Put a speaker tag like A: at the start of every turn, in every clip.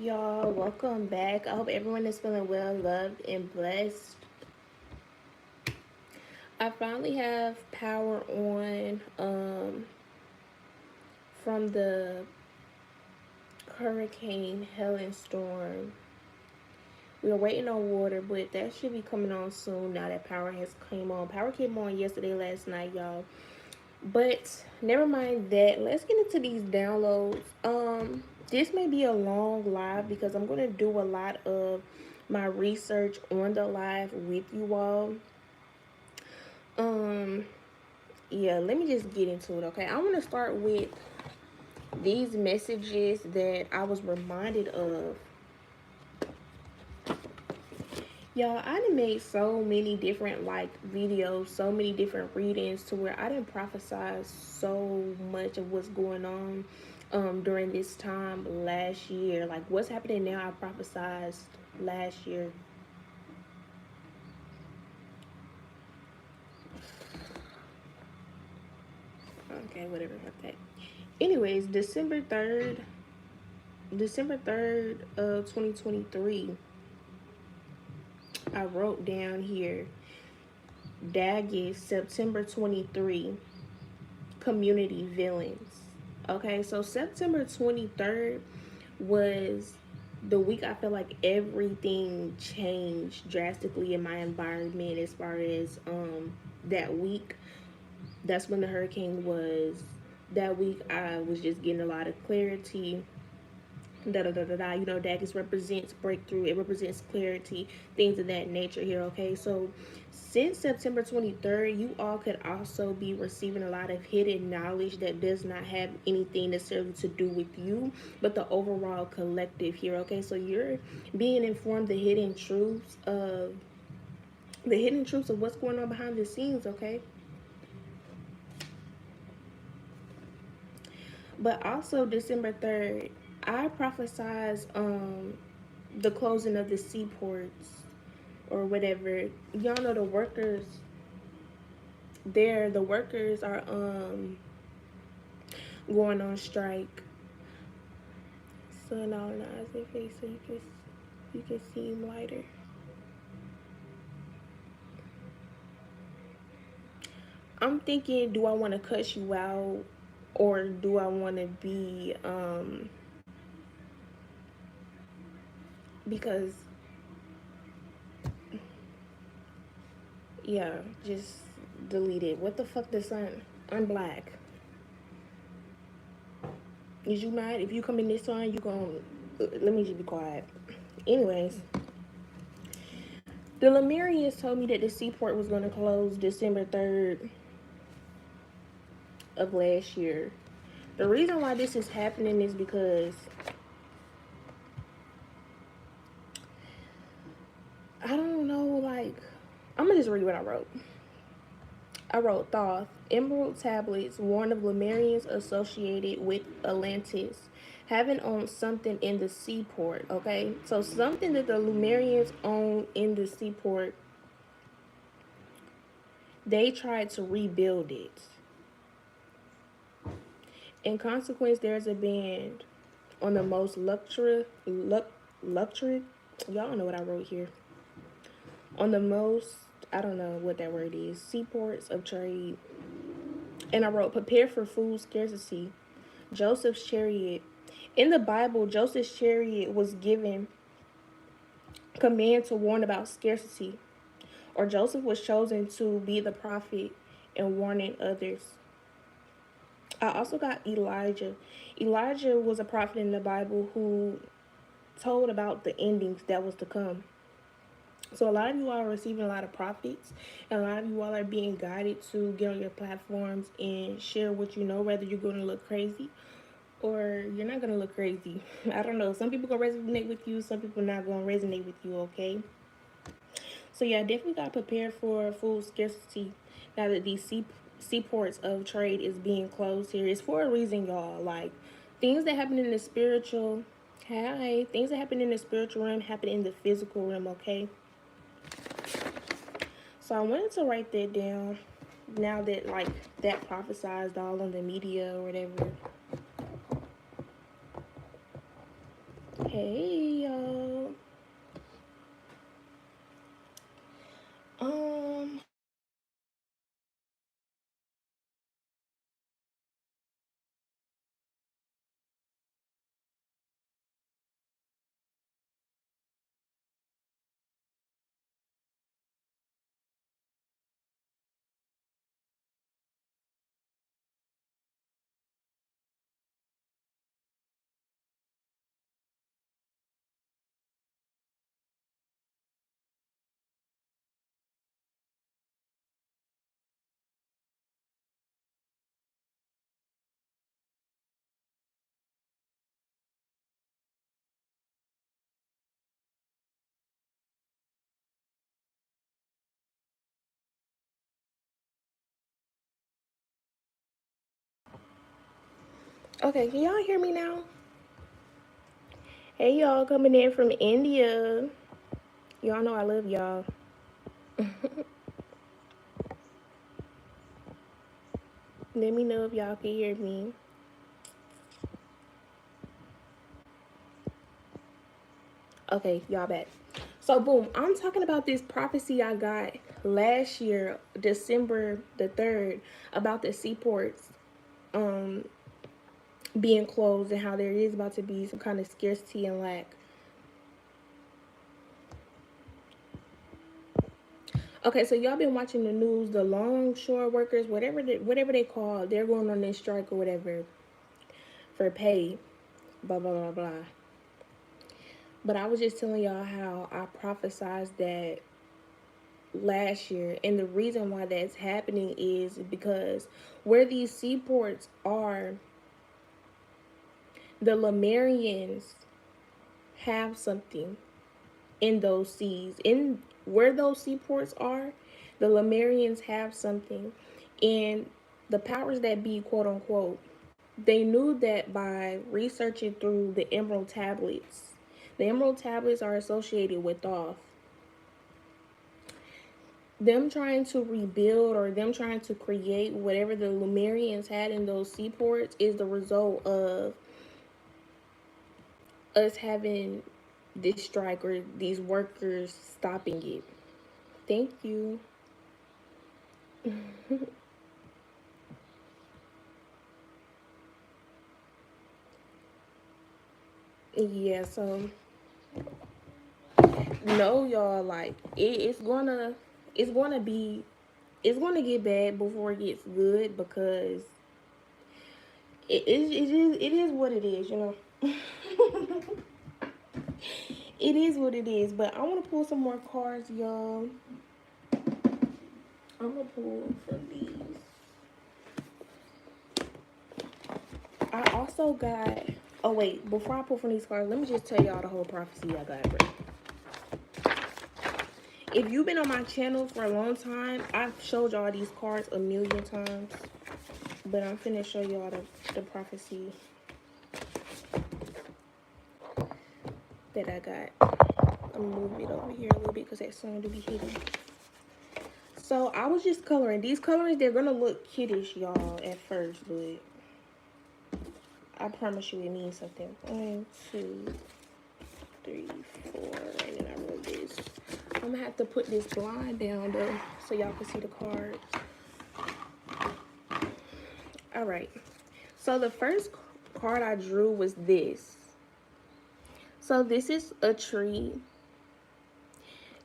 A: Y'all, welcome back. I hope everyone is feeling well, loved, and blessed. I finally have power on from the Hurricane Helen storm. We were waiting on water, but that should be coming on soon now that power has came on. Power came on yesterday, last night, y'all. But never mind that. Let's get into these downloads. This may be a long live because I'm gonna do a lot of my research on the live with you all. Um, yeah, let me just get into it, okay? I want to start with these messages that I was reminded of. Y'all, I done made so many different videos, so many different readings to where I didn't prophesy so much of what's going on during this time last year. Like what's happening now, I prophesied last year. Okay, whatever about that. Anyways, December 3rd of 2023, I wrote down here, Daggett, September 23, community villains. Okay, so September 23rd was the week I feel like everything changed drastically in my environment as far as that week. That's when the hurricane was. That week I was just getting a lot of clarity. Da da da da da. You know, Daggis represents breakthrough. It represents clarity, things of that nature here. Okay, so since September 23rd, you all could also be receiving a lot of hidden knowledge that does not have anything necessarily to do with you, but the overall collective here. Okay, so you're being informed the hidden truths of what's going on behind the scenes. Okay. But also December 3rd, I prophesize the closing of the seaports or whatever. Y'all know the workers there, the workers are going on strike. Sun all in the eyes of their face so you can see him lighter. I'm thinking, do I want to cuss you out or do I want to be because yeah, just delete it. What the fuck, the sun? I'm black. Is you mad? If you come in this one, you gon' let me just be quiet. Anyways, the Lemurians told me that the seaport was gonna close December 3rd of last year. The reason why this is happening is because I don't know, like, I'm gonna just read what I wrote. I wrote, Thoth, emerald tablets warn of Lemurians associated with Atlantis having owned something in the seaport, okay? So something that the Lemurians own in the seaport, they tried to rebuild it. In consequence, there's a band on the most luxury, y'all know what I wrote here. On the most, I don't know what that word is, seaports of trade. And I wrote, prepare for food scarcity. Joseph's chariot. In the Bible, Joseph's chariot was given command to warn about scarcity. Or Joseph was chosen to be the prophet and warning others. I also got Elijah. Elijah was a prophet in the Bible who told about the endings that was to come. So a lot of you all are receiving a lot of prophets, and a lot of you all are being guided to get on your platforms and share what you know, whether you're going to look crazy or you're not going to look crazy. I don't know. Some people going to resonate with you. Some people not going to resonate with you, okay? So yeah, definitely got to prepare for food scarcity now that these seaports of trade is being closed here. It's for a reason, y'all. Like, things that happen in the spiritual, things that happen in the spiritual realm happen in the physical realm, okay? So I wanted to write that down now that, like, that prophesized all on the media or whatever Hey y'all. Um okay, can y'all hear me now? Hey y'all, coming in from India. Y'all know I love y'all. Let me know if y'all can hear me. Okay, y'all back. So boom, I'm talking about this prophecy I got last year, December the 3rd, about the seaports um being closed and how there is about to be some kind of scarcity and lack. Okay, so y'all been watching the news, the longshore workers, whatever they call, they're going on this strike or whatever for pay, blah blah blah blah. But I was just telling y'all how I prophesized that last year, and the reason why that's happening is because where these seaports are, the Lemurians have something in those seas. In where those seaports are, the Lemurians have something. And the powers that be, quote unquote, they knew that by researching through the Emerald Tablets. The Emerald Tablets are associated with Thoth. Them trying to rebuild or them trying to create whatever the Lemurians had in those seaports is the result of us having this strike or these workers stopping it. Thank you. Yeah, so no, y'all, like it's gonna be it's gonna get bad before it gets good because it is what it is, you know. It is what it is, but I want to pull some more cards, y'all. I'm gonna pull from these. I also got. Oh wait, before I pull from these cards, let me just tell y'all the whole prophecy I got. Bro. If you've been on my channel for a long time, I've showed y'all these cards a million times, but I'm finna show y'all the prophecy that I got. I'm gonna move it over here a little bit because that sun to be hitting. So I was just coloring. These colors, they're gonna look kiddish, y'all, at first, but I promise you it means something. 1, 2, 3, 4, and then I wrote this. I'm gonna have to put this blind down though so y'all can see the cards. All right. So the first card I drew was this. So this is a tree.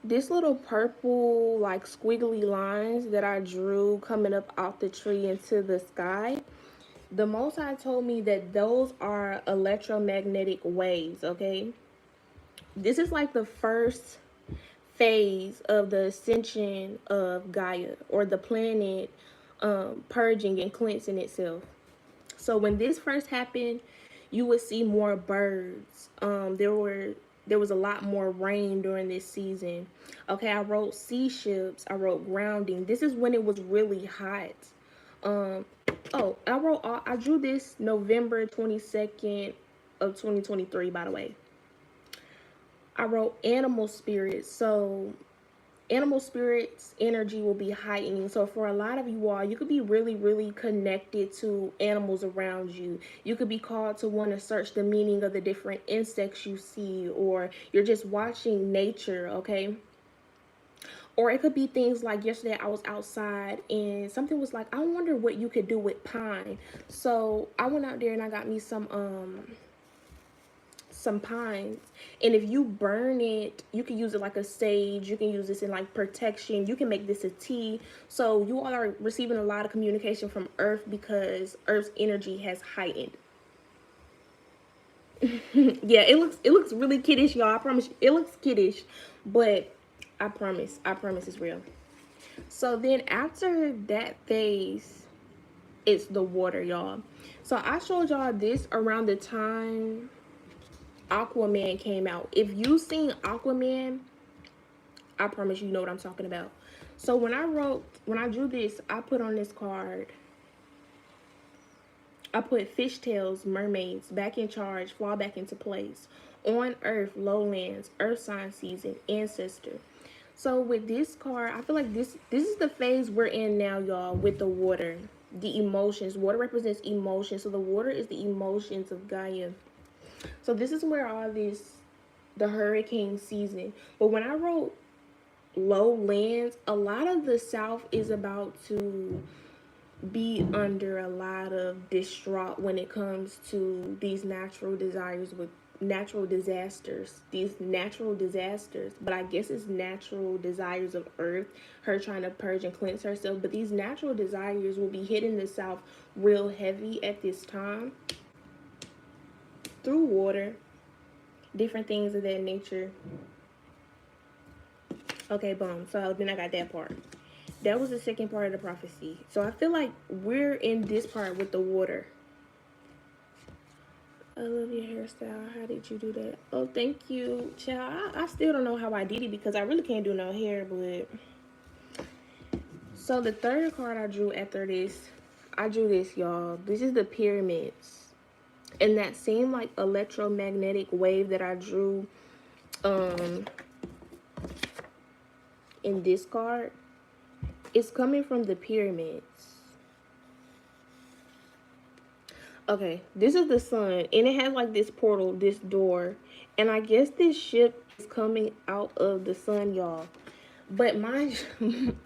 A: This little purple like squiggly lines that I drew coming up out the tree into the sky. The Most High told me that those are electromagnetic waves, okay? This is like the first phase of the ascension of Gaia or the planet purging and cleansing itself. So when this first happened, you would see more birds. There was a lot more rain during this season. Okay, I wrote sea ships. I wrote grounding. This is when it was really hot. Um, oh, I drew this November 22nd of 2023. By the way, I wrote animal spirits. So animal spirits energy will be heightening. So for a lot of you all, you could be really, really connected to animals around you. You could be called to want to search the meaning of the different insects you see, or you're just watching nature, okay? Or it could be things like yesterday I was outside and something was like, I wonder what you could do with pine. So I went out there and I got me some pines, and if you burn it, you can use it like a sage, you can use this in like protection, you can make this a tea. So you all are receiving a lot of communication from earth because earth's energy has heightened. Yeah, it looks really kiddish, y'all. I promise you, it looks kiddish, but I promise it's real. So then after that phase, it's the water, y'all. So I showed y'all this around the time Aquaman came out. If you seen Aquaman, I promise you know what I'm talking about. So when I drew this, I put on this card, I put fishtails, mermaids, back in charge, fall back into place. On earth, lowlands, earth sign season, ancestor. So with this card, I feel like this is the phase we're in now, y'all, with the water. The emotions. Water represents emotions. So the water is the emotions of Gaia. So this is where all this, the hurricane season. But when I wrote lowlands, a lot of the South is about to be under a lot of distraught when it comes to these natural desires with natural disasters, but I guess it's natural desires of earth, her trying to purge and cleanse herself. But these natural desires will be hitting the South real heavy at this time through water, different things of that nature. Okay, boom. So then I got that part. That was the second part of the prophecy. So I feel like we're in this part with the water. I love your hairstyle. How did you do that? Oh, thank you, child. I still don't know how I did it because I really can't do no hair, but... So the third card I drew after this, I drew this, y'all. This is the pyramids. And that same, like, electromagnetic wave that I drew in this card, it's coming from the pyramids. Okay, this is the sun, and it has like this portal, this door, and I guess this ship is coming out of the sun, y'all. But my,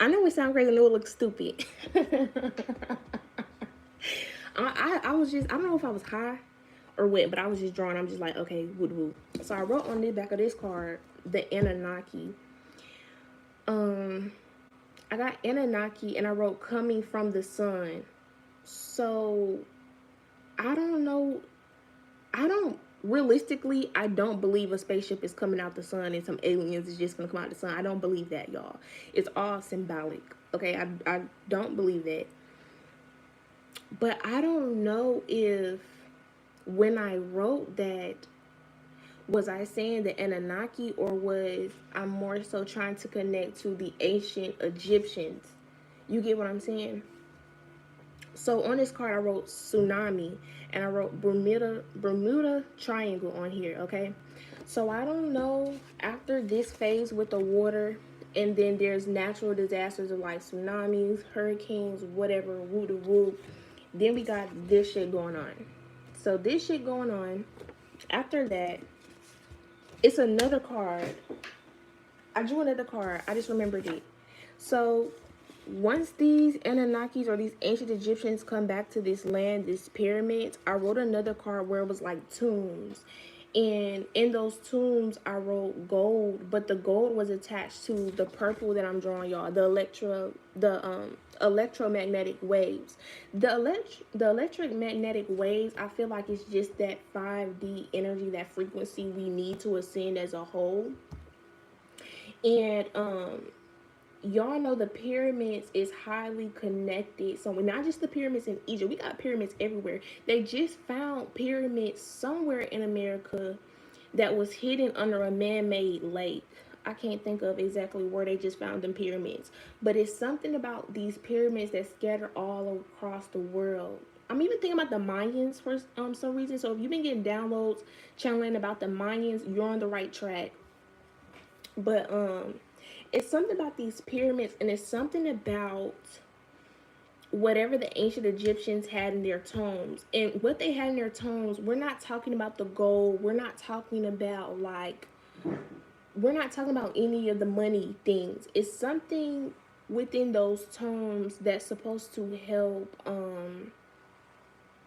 A: I know it sounds crazy, I know it looks stupid. I was just, I don't know if I was high or what, but I was just drawing. I'm just like, okay, wood woo. So I wrote on the back of this card, the Anunnaki. I got Anunnaki, and I wrote coming from the sun. So I don't know. Realistically, I don't believe a spaceship is coming out the sun and some aliens is just going to come out the sun. I don't believe that, y'all. It's all symbolic. Okay, I don't believe that. But I don't know if when I wrote that, was I saying the Anunnaki, or was I more so trying to connect to the ancient Egyptians? You get what I'm saying? So on this card, I wrote tsunami, and I wrote Bermuda Triangle on here, okay? So I don't know, after this phase with the water, and then there's natural disasters of like tsunamis, hurricanes, whatever, woo to woo. Then we got this shit going on. So this shit going on. After that, it's another card. I drew another card. I just remembered it. So once these Anunnakis or these ancient Egyptians come back to this land, this pyramids, I wrote another card where it was like tombs. And in those tombs, I wrote gold, but the gold was attached to the purple that I'm drawing, y'all. The electromagnetic waves. The electric magnetic waves, I feel like it's just that 5D energy, that frequency we need to ascend as a whole. And y'all know the pyramids is highly connected. So not just the pyramids in Egypt, we got pyramids everywhere. They just found pyramids somewhere in America that was hidden under a man-made lake. I can't think of exactly where they just found them pyramids, but it's something about these pyramids that scatter all across the world. I'm even thinking about the Mayans for some reason. So if you've been getting downloads channeling about the Mayans, you're on the right track. But It's something about these pyramids, and it's something about whatever the ancient Egyptians had in their tombs. And what they had in their tombs, we're not talking about the gold. We're not talking about any of the money things. It's something within those tombs that's supposed to help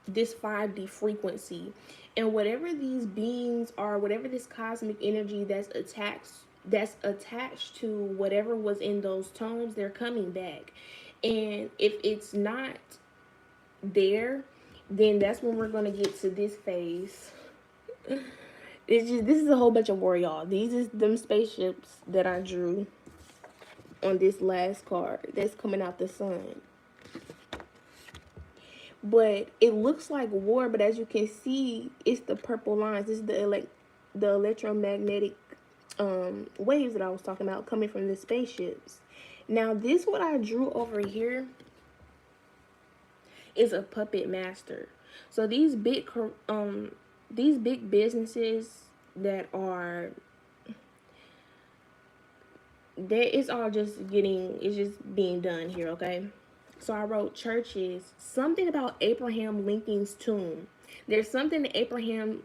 A: this 5D frequency. And whatever these beings are, whatever this cosmic energy that's attached to whatever was in those tombs, they're coming back. And if it's not there, then that's when we're gonna get to this phase. This is a whole bunch of war, y'all. These is them spaceships that I drew on this last card that's coming out the sun. But it looks like war, but as you can see, it's the purple lines. This is the electromagnetic waves that I was talking about coming from the spaceships. Now, this what I drew over here is a puppet master. So these big businesses that are there, it's just being done here, okay? So I wrote churches, something about Abraham Lincoln's tomb. There's something to Abraham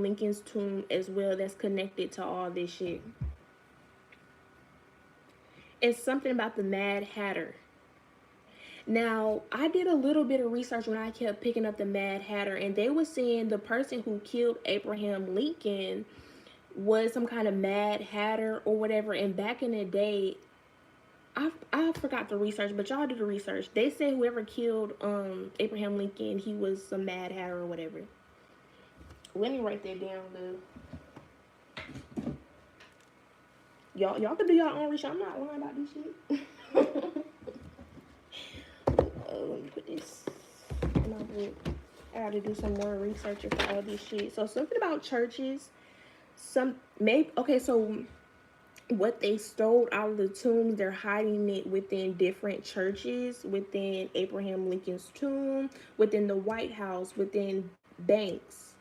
A: Lincoln's tomb as well that's connected to all this shit. It's something about the Mad Hatter. Now, I did a little bit of research when I kept picking up the Mad Hatter, and they were saying the person who killed Abraham Lincoln was some kind of Mad Hatter or whatever. And back in the day, I forgot the research, but y'all do the research. They say whoever killed Abraham Lincoln, he was some Mad Hatter or whatever. Let me write that down, though. Y'all can do your own research. I'm not lying about this shit. Let me put this in my book. I gotta do some more research for all this shit. So something about churches. So what they stole out of the tombs, they're hiding it within different churches, within Abraham Lincoln's tomb, within the White House, within banks.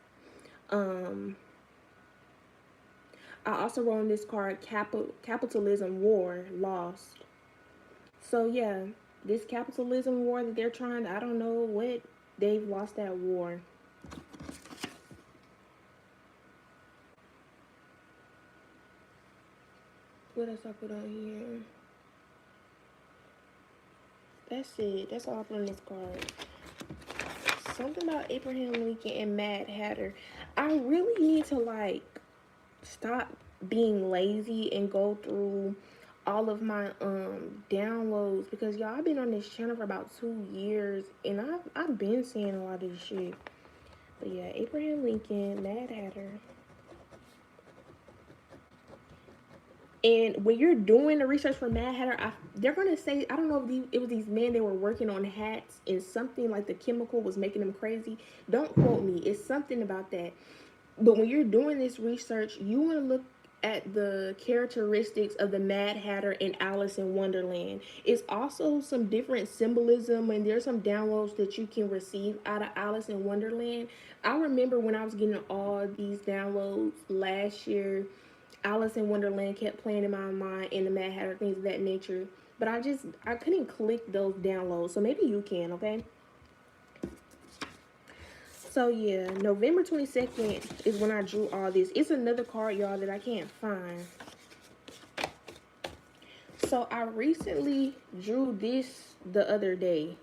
A: I also wrote on this card, capitalism war lost. So yeah, this capitalism war that they're trying, I don't know what, they've lost that war. What else I put on here? That's it. That's all I put on this card. Something about Abraham Lincoln and Mad Hatter. I really need to stop being lazy and go through all of my downloads, because y'all, I've been on this channel for about 2 years and I've been seeing a lot of this shit. But yeah, Abraham Lincoln, Mad Hatter. And when you're doing the research for Mad Hatter, they're gonna say, I don't know if it was these men that were working on hats and something like the chemical was making them crazy. Don't quote me. It's something about that. But when you're doing this research, you want to look at the characteristics of the Mad Hatter in Alice in Wonderland. It's also some different symbolism, and there's some downloads that you can receive out of Alice in Wonderland. I remember when I was getting all these downloads last year, Alice in Wonderland kept playing in my mind, and the Mad Hatter, things of that nature. But I couldn't click those downloads, so maybe you can, okay? So yeah, November 22nd is when I drew all this. It's another card, y'all, that I can't find. So I recently drew this the other day.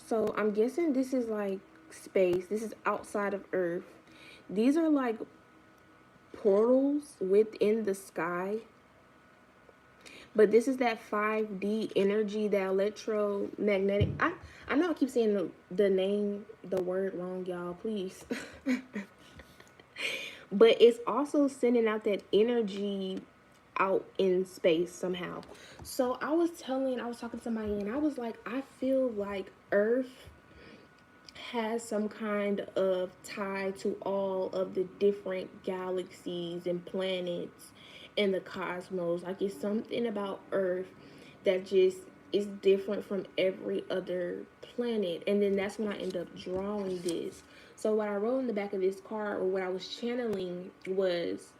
A: So I'm guessing this is like space. This is outside of Earth. These are like portals within the sky. But this is that 5D energy, that electromagnetic. I know I keep saying the word wrong, y'all. Please. But it's also sending out that energy out in space somehow. So I was talking to somebody, and I was like, I feel like Earth has some kind of tie to all of the different galaxies and planets in the cosmos. Like, it's something about Earth that just is different from every other planet. And then that's when I end up drawing this. So what I wrote in the back of this card, or what I was channeling, was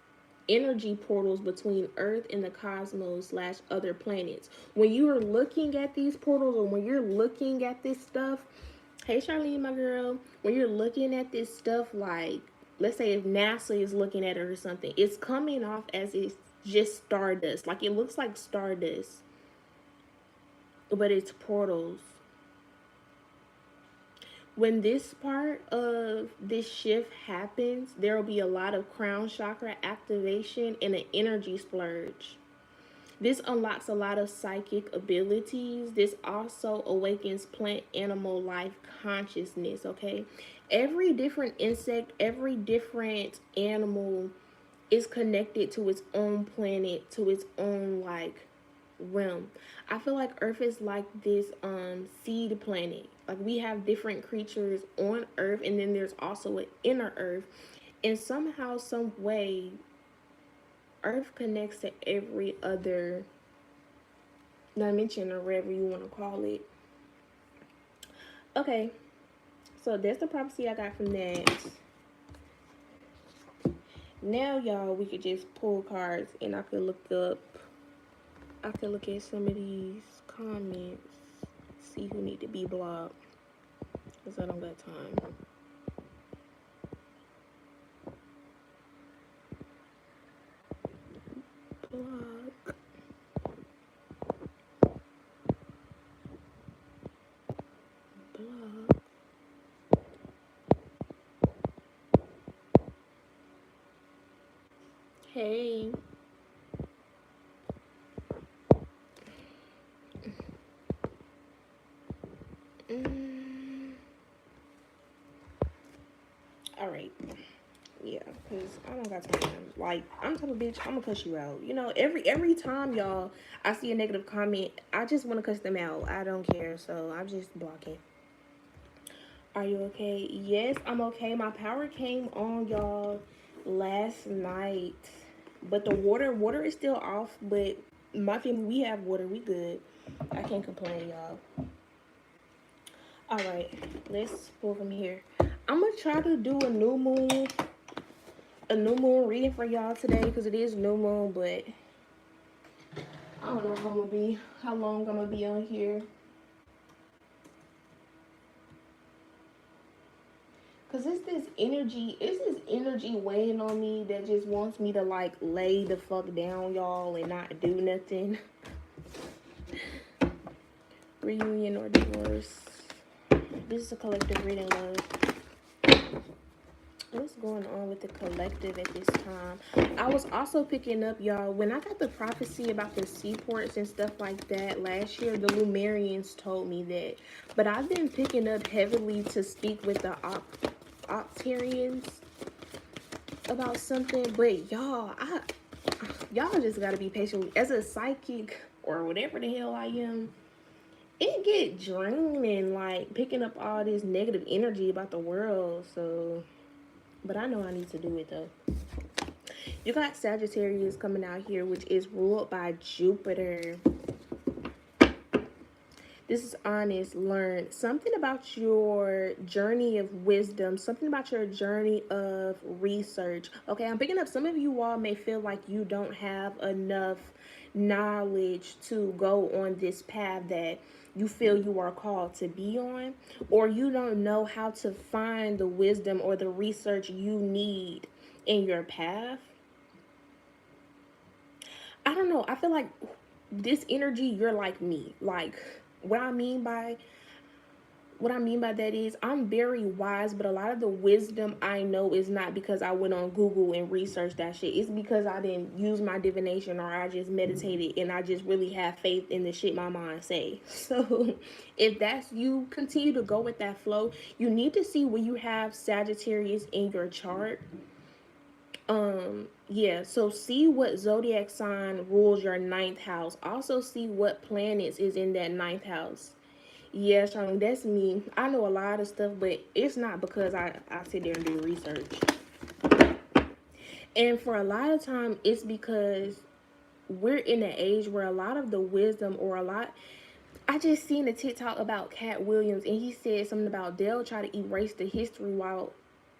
A: energy portals between Earth and the cosmos / other planets. When you are looking at these portals, or when you're looking at this stuff, hey Charlene, my girl, when you're looking at this stuff, like, let's say if NASA is looking at it or something, it's coming off as it's just stardust. Like, it looks like stardust, but it's portals. When this part of this shift happens, there will be a lot of crown chakra activation and an energy splurge. This unlocks a lot of psychic abilities. This also awakens plant animal life consciousness, okay? Every different insect, every different animal is connected to its own planet, to its own, like, realm. I feel like Earth is like this seed planet. Like, we have different creatures on Earth, and then there's also an inner Earth. And somehow, some way, Earth connects to every other dimension, or whatever you want to call it. Okay, so that's the prophecy I got from that. Now, y'all, we could just pull cards, and I could look at some of these comments, see who need to be blocked, because I don't got time. Block. Block. Hey. Alright. Yeah, because I don't got time. Like, I'm the type of bitch, I'm gonna cuss you out. You know, every time, y'all, I see a negative comment, I just want to cuss them out. I don't care, so I'm just blocking. Are you okay? Yes, I'm okay. My power came on, y'all, last night. But the water is still off, but my family, we have water. We good. I can't complain, y'all. Alright, let's pull from here. I'm gonna try to do a new moon reading for y'all today, because it is new moon, but I don't know how long I'm gonna be on here. Cause it's this energy weighing on me that just wants me to, like, lay the fuck down, y'all, and not do nothing. Reunion or divorce. This is a collective reading, love. What's going on with the collective at this time? I was also picking up, y'all, when I got the prophecy about the seaports and stuff like that last year, the Lumerians told me that. But I've been picking up heavily to speak with the Octarians about something. But y'all just gotta be patient. As a psychic, or whatever the hell I am, it get draining, like, picking up all this negative energy about the world. So, but I know I need to do it, though. You got Sagittarius coming out here, which is ruled by Jupiter. This is honest, learn something about your journey of wisdom, something about your journey of research. Okay, I'm picking up, some of you all may feel like you don't have enough knowledge to go on this path that you feel you are called to be on, or you don't know how to find the wisdom or the research you need in your path. I don't know. I feel like this energy, you're like me. Like, what I mean by that is, I'm very wise, but a lot of the wisdom I know is not because I went on Google and researched that shit. It's because I didn't use my divination, or I just meditated and I just really have faith in the shit my mind say. So if that's you, continue to go with that flow. You need to see where you have Sagittarius in your chart. Yeah, so see what zodiac sign rules your 9th house. Also see what planets is in that 9th house. Yeah, Charlene, that's me. I know a lot of stuff, but it's not because I sit there and do research. And for a lot of time, it's because we're in an age where a lot of the wisdom, I just seen a TikTok about Cat Williams, and he said something about they'll try to erase the history while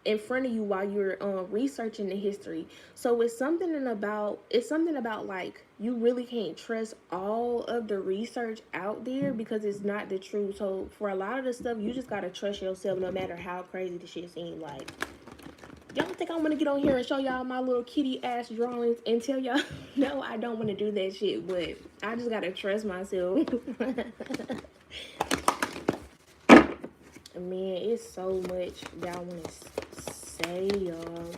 A: in front of you while you're researching the history. So it's something about like you really can't trust all of the research out there because it's not the truth. So for a lot of the stuff, you just gotta trust yourself, no matter how crazy the shit seems. Like, y'all think I want to get on here and show y'all my little kitty ass drawings and tell y'all no, I don't want to do that shit, but I just gotta trust myself. Man, it's so much y'all want to say, y'all.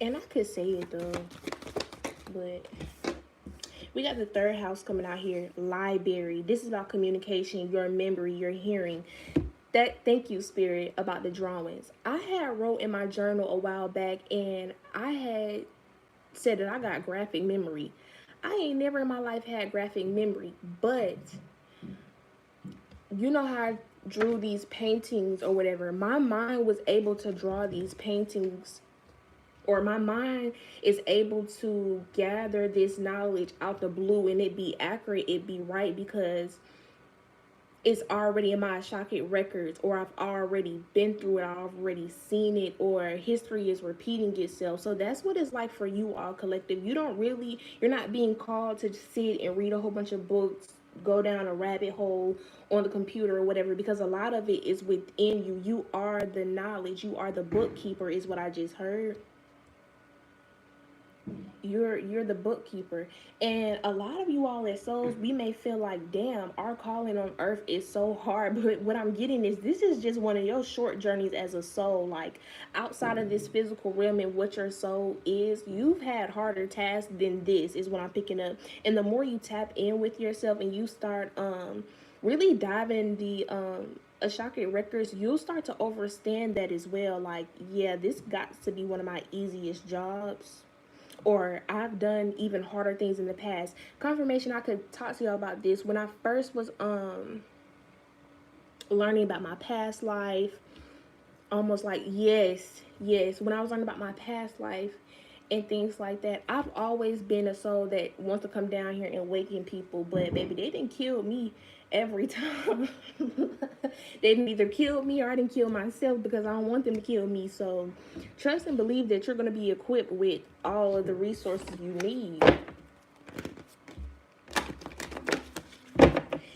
A: And I could say it though, but we got the third house coming out here, library. This is about communication, your memory, your hearing. Thank you, Spirit, about the drawings. I had wrote in my journal a while back, and I had said that I got graphic memory. I ain't never in my life had graphic memory, but you know how I drew these paintings or whatever. My mind was able to draw these paintings, or my mind is able to gather this knowledge out the blue and it be accurate, it be right, because it's already in my Cashapp records, or I've already been through it, I've already seen it, or history is repeating itself. So that's what it's like for you all, collective. You're not being called to sit and read a whole bunch of books, go down a rabbit hole on the computer or whatever, because a lot of it is within you. You are the knowledge, you are the bookkeeper, is what I just heard. You're the bookkeeper. And a lot of you all as souls, we may feel like, damn, our calling on earth is so hard. But what I'm getting is, this is just one of your short journeys as a soul. Like, outside of this physical realm and what your soul is, you've had harder tasks than this, is what I'm picking up. And the more you tap in with yourself and you start really diving the Cashapp records, you'll start to understand that as well. Like, yeah, this got to be one of my easiest jobs, or I've done even harder things in the past. Confirmation, I could talk to y'all about this. When I first was learning about my past life, almost like, yes, when I was learning about my past life and things like that, I've always been a soul that wants to come down here and awaken people. But baby, they didn't kill me every time. They didn't either kill me or I didn't kill myself, because I don't want them to kill me. So trust and believe that you're going to be equipped with all of the resources you need.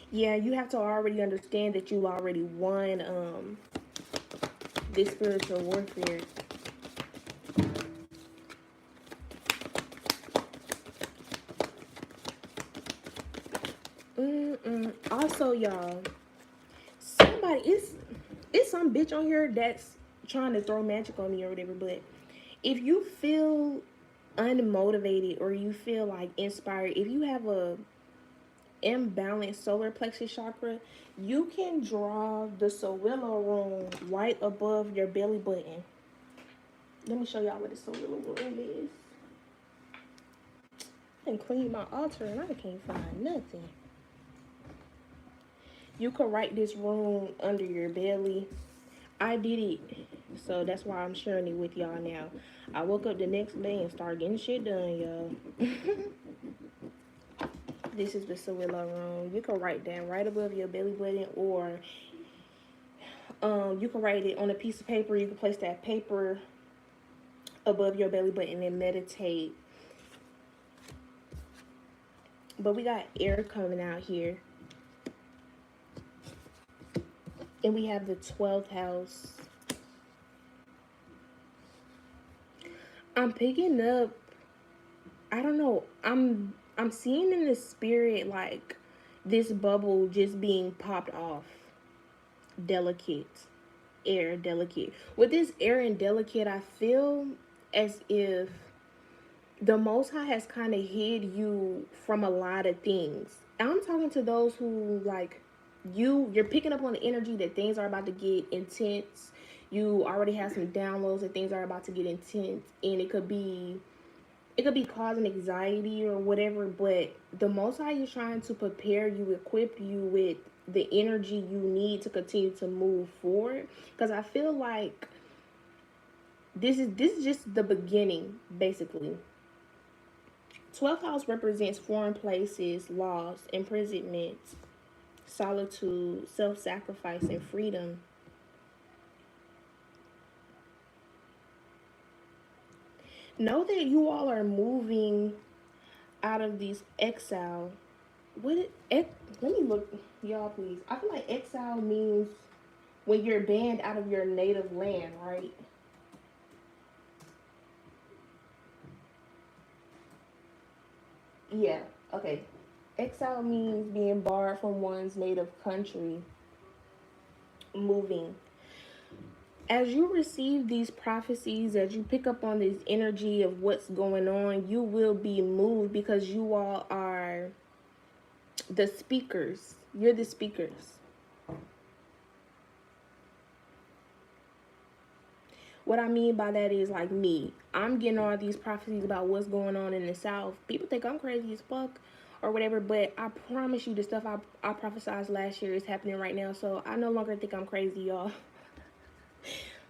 A: Yeah, you have to already understand that you already won this spiritual warfare. Also, y'all, it's some bitch on here that's trying to throw magic on me or whatever. But if you feel unmotivated or you feel like inspired, if you have a imbalanced solar plexus chakra, you can draw the Sowilo rune right above your belly button. Let me show y'all what the Sowilo rune is. I done cleaned my altar and I can't find nothing. You could write this rune under your belly. I did it, so that's why I'm sharing it with y'all now. I woke up the next day and started getting shit done, y'all. This is the Sowilo rune. You can write that right above your belly button, or you can write it on a piece of paper. You can place that paper above your belly button and meditate. But we got air coming out here. And we have the 12th house. I'm picking up, I don't know, I'm seeing in the spirit like this bubble just being popped off. Delicate. Air, delicate. With this air and delicate, I feel as if the Most High has kind of hid you from a lot of things. And I'm talking to those who, like, you're picking up on the energy that things are about to get intense. You already have some downloads that things are about to get intense, and it could be causing anxiety or whatever. But the Most High is trying to prepare you, equip you with the energy you need to continue to move forward. Because I feel like this is just the beginning, basically. 12th house represents foreign places, loss, imprisonment, solitude, self-sacrifice, and freedom. Know that you all are moving out of these exile. What it, let me look, y'all, please. I feel like exile means when you're banned out of your native land, right? Yeah, okay. Exile means being barred from one's native country, moving. As you receive these prophecies, as you pick up on this energy of what's going on, you will be moved because you all are the speakers. You're the speakers. What I mean by that is like me. I'm getting all these prophecies about what's going on in the South. People think I'm crazy as fuck or whatever, but I promise you the stuff I prophesized last year is happening right now. So I no longer think I'm crazy, y'all.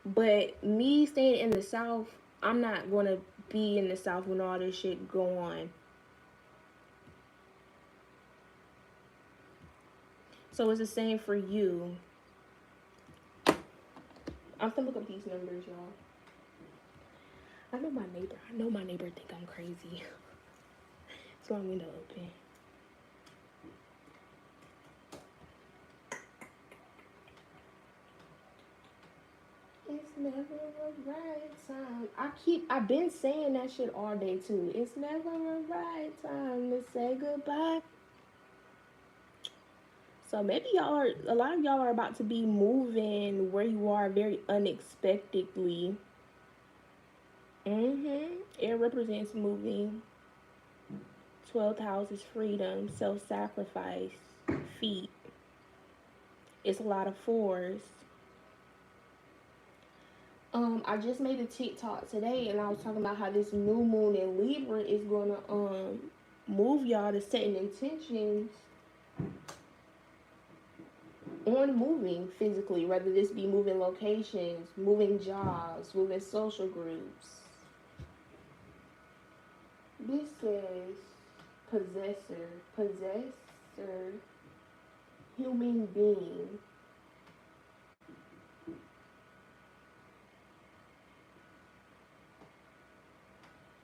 A: But me staying in the South, I'm not going to be in the South when all this shit go on. So it's the same for you. I'm gonna look up these numbers, y'all. I know my neighbor. I know my neighbor think I'm crazy. It's my window open. It's never a right time. I've been saying that shit all day too. It's never a right time to say goodbye. So maybe a lot of y'all are about to be moving where you are very unexpectedly. It represents moving. 12th house is freedom, self-sacrifice, feet. It's a lot of fours. I just made a TikTok today, and I was talking about how this new moon in Libra is gonna move y'all to setting intentions on moving physically, whether this be moving locations, moving jobs, moving social groups. This says possessor, human being.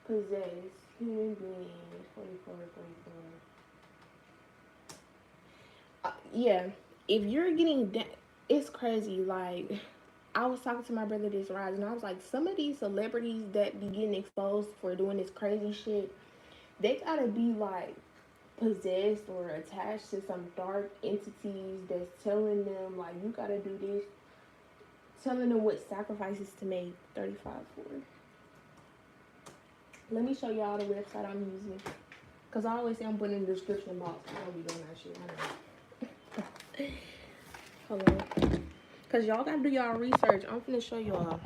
A: Possess, human being, 24, 24. Yeah, if you're getting that, it's crazy. Like, I was talking to my brother this rise, and I was like, some of these celebrities that be getting exposed for doing this crazy shit, they gotta be like possessed or attached to some dark entities that's telling them like you gotta do this, telling them what sacrifices to make. 35 for. Let me show y'all the website I'm using, cause I always say I'm putting in the description box. I don't be doing that shit. I know. Hold on. Cause y'all gotta do y'all research. I'm finna show y'all.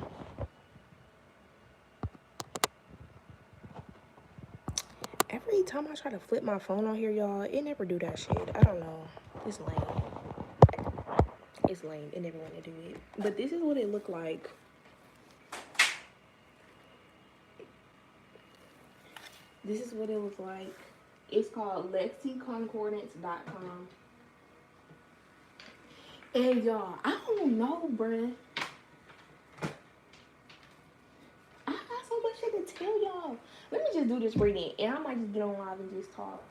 A: Every time I try to flip my phone on here, y'all, it never do that shit. I don't know. It's lame. It's lame. It never want to do it. But this is what it looked like. This is what it was like. It's called LexiConcordance.com. And y'all, I don't know, bruh. I got so much shit to tell y'all. Let me just do this reading, and I might just get on live and just talk.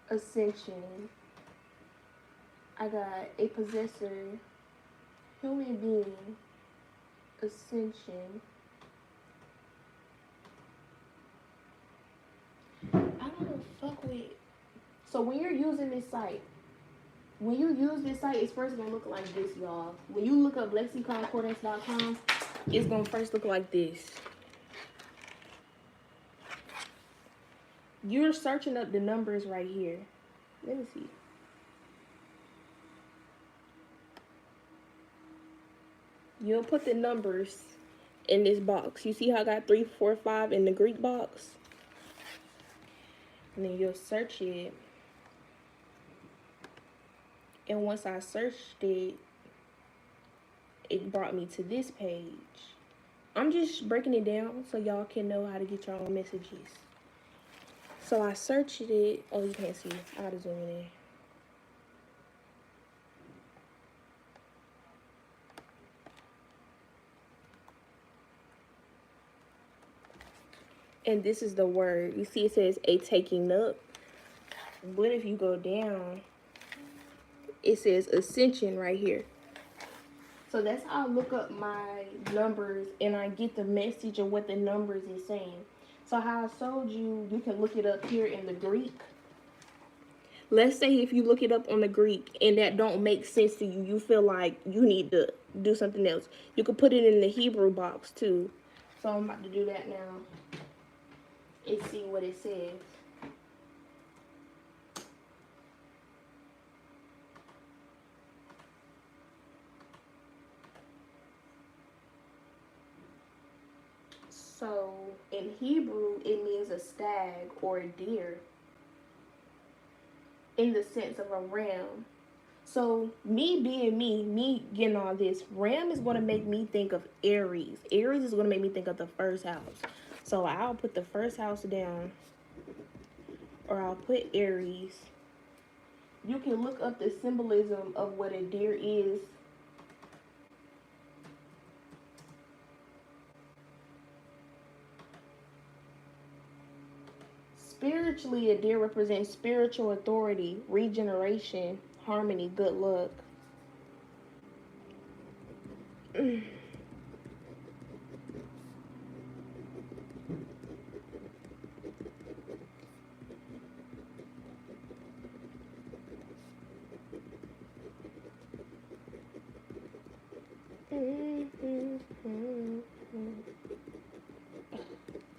A: Ascension. I got a possessor, human being, ascension. I don't fuck with. So when you're using this site, when you use this site, it's first gonna look like this, y'all. When you look up LexiConcordance.com, it's gonna first look like this. You're searching up the numbers right here. Let me see. You'll put the numbers in this box. You see how I got 3, 4, 5 in the Greek box? And then you'll search it. And once I searched it, it brought me to this page. I'm just breaking it down so y'all can know how to get your own messages. So I searched it. Oh, you can't see. I gotta zoom in. And this is the word. You see it says a taking up. But if you go down, it says ascension right here. So that's how I look up my numbers and I get the message of what the numbers is saying. So how I showed you, you can look it up here in the Greek. Let's say if you look it up on the Greek and that don't make sense to you, you feel like you need to do something else. You could put it in the Hebrew box too. So I'm about to do that now and see what it says. So in Hebrew, it means a stag or a deer in the sense of a ram. So me being me getting all this, ram is going to make me think of Aries. Aries is going to make me think of the first house. So I'll put the first house down, or I'll put Aries. You can look up the symbolism of what a deer is. Spiritually, a deer represents spiritual authority, regeneration, harmony, good luck.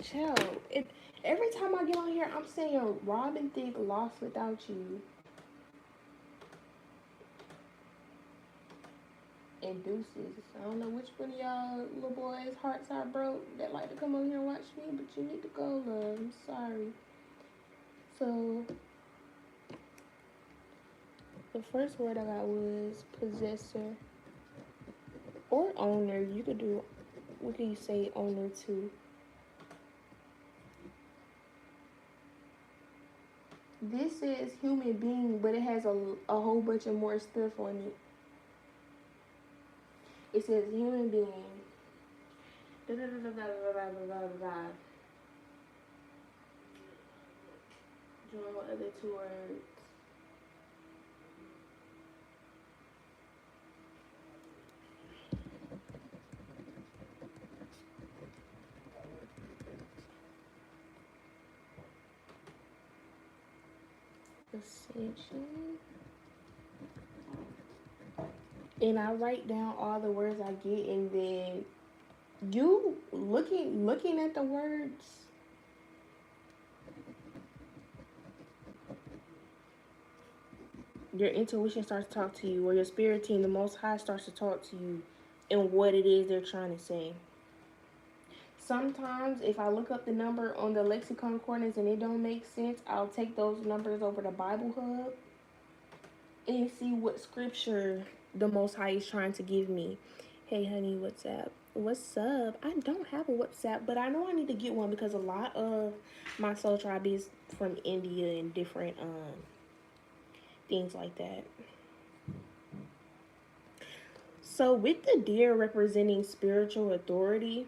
A: Chill. Every time I get on here, I'm saying Robin think lost without you. And deuces. I don't know which one of y'all little boys' hearts are broke that like to come over here and watch me, but you need to go, love. I'm sorry. So, the first word I got was possessor or owner. You could do, what can you say owner too? This says human being, but it has a whole bunch of more stuff on it. It says human being. Da, da, da, da, da, da, da, da, da. Join what other two words? Ascension. And I write down all the words I get, and then you looking at the words, your intuition starts to talk to you, or your spirit team, the Most High, starts to talk to you and what it is they're trying to say. Sometimes if I look up the number on the lexicon concordance and it don't make sense, I'll take those numbers over to Bible Hub and see what scripture the Most High is trying to give me. Hey honey, what's up? What's up? I don't have a WhatsApp, but I know I need to get one because a lot of my soul tribe is from India and different things like that. So with the deer representing spiritual authority,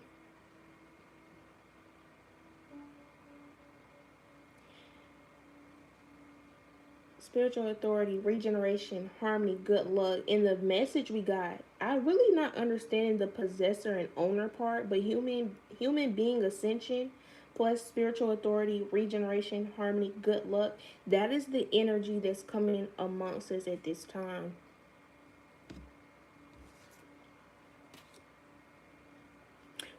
A: regeneration, harmony, good luck. In the message we got, I really not understanding the possessor and owner part, but human being ascension plus spiritual authority, regeneration, harmony, good luck. That is the energy that's coming amongst us at this time.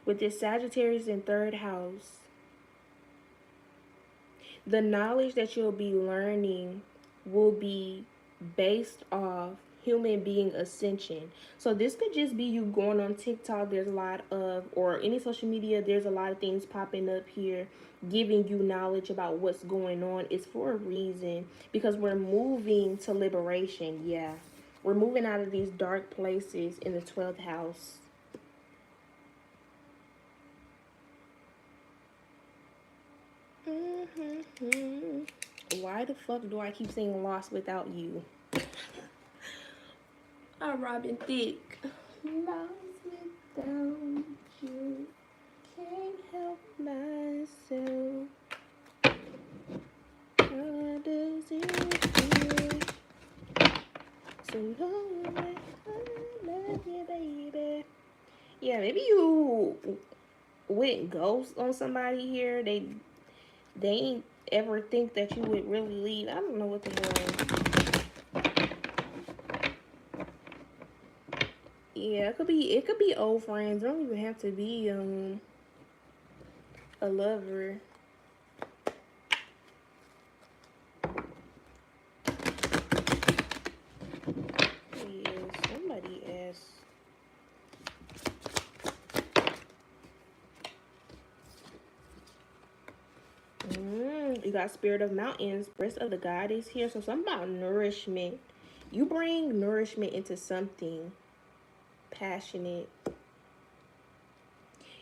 A: With this Sagittarius in third house, the knowledge that you'll be learning will be based off human being ascension. So this could just be you going on TikTok. There's a lot of, or any social media, there's a lot of things popping up here giving you knowledge about what's going on. It's for a reason, because we're moving to liberation. Yeah, we're moving out of these dark places in the 12th house. Why the fuck do I keep saying lost without you? I'm Robin Thicke. Lost without you. can't help myself. How does it feel? So long, I love you, baby. Yeah, maybe you went ghost on somebody here. They ain't ever think that you would really leave. I don't know what the hell. Yeah, it could be old friends. It don't even have to be a lover. Yeah, somebody asked. You got spirit of mountains, breast of the goddess here. So something about nourishment. You bring nourishment into something passionate.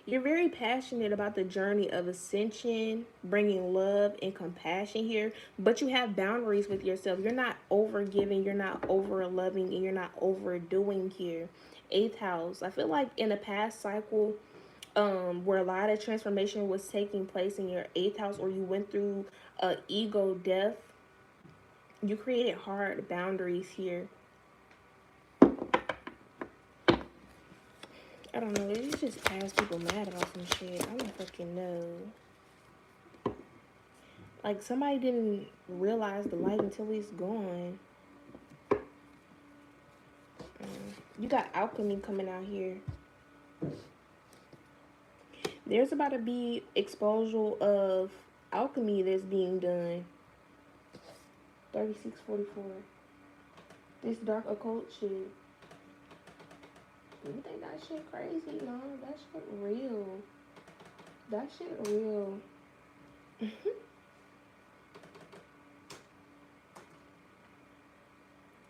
A: You're very passionate about the journey of ascension, bringing love and compassion here, but you have boundaries with yourself. You're not over giving, you're not over loving, and you're not overdoing here. Eighth house. I feel like in a past cycle, where a lot of transformation was taking place in your eighth house, or you went through a ego death, you created hard boundaries here. I don't know. It's just past people mad about some shit. I don't fucking know. Like somebody didn't realize the light until it's gone. You got alchemy coming out here. There's about to be exposure of alchemy that's being done. 3644. This dark occult shit. You think that shit crazy? No, that shit real. That shit real.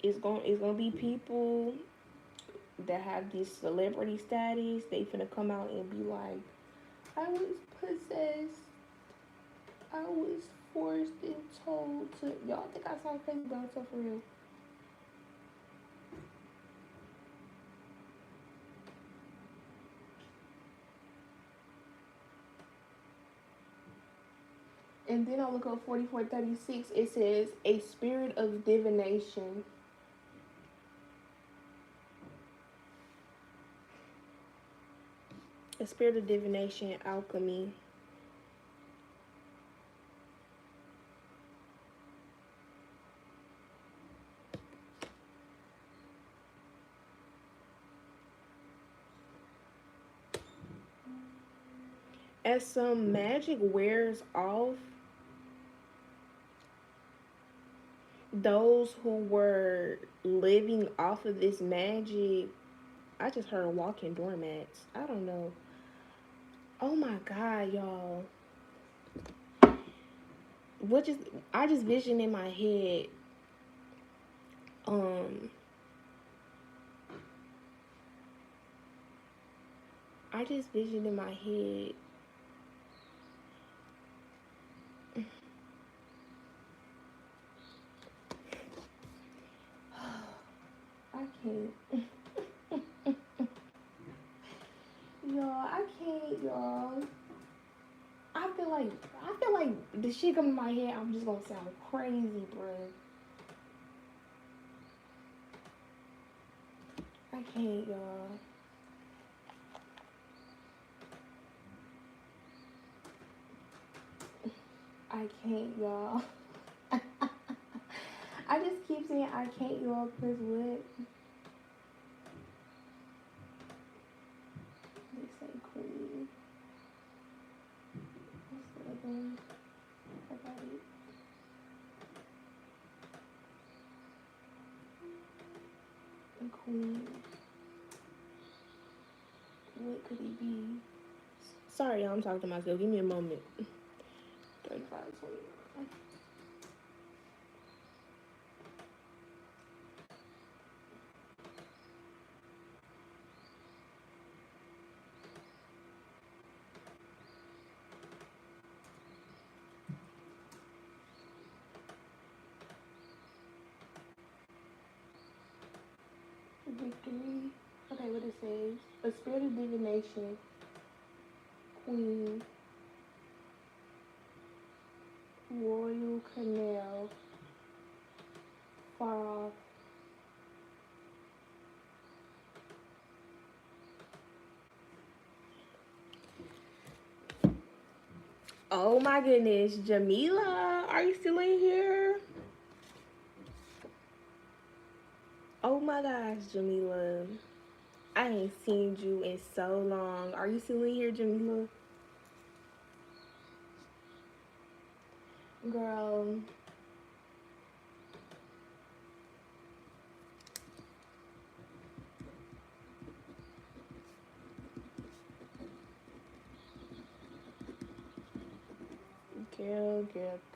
A: It's gonna be people that have this celebrity status. They finna come out and be like, I was possessed. I was forced and told to. Y'all think I sound crazy, but I'm so for real. And then I look up 4436. It says a spirit of divination. A spirit of divination, alchemy. As some magic wears off, those who were living off of this magic, I just heard walking doormats. I don't know. Oh my God, y'all. I just vision in my head. I just vision in my head. I can't. Y'all, I can't, y'all. I feel like the shit come in my head, I'm just gonna sound crazy, bro. I can't, y'all. I can't, y'all. I just keep saying I can't, y'all, because what? They say queen. What's the other one? I got it. The queen. What could he be? Sorry, y'all, I'm talking to myself. Give me a moment. 35, 20. Victory. Okay, what it says. A spirit of divination. Queen, Royal Canal, far off. Oh my goodness, Jamila, are you still in here? Oh my gosh, Jamila. I ain't seen you in so long. Are you still in here, Jamila? Girl.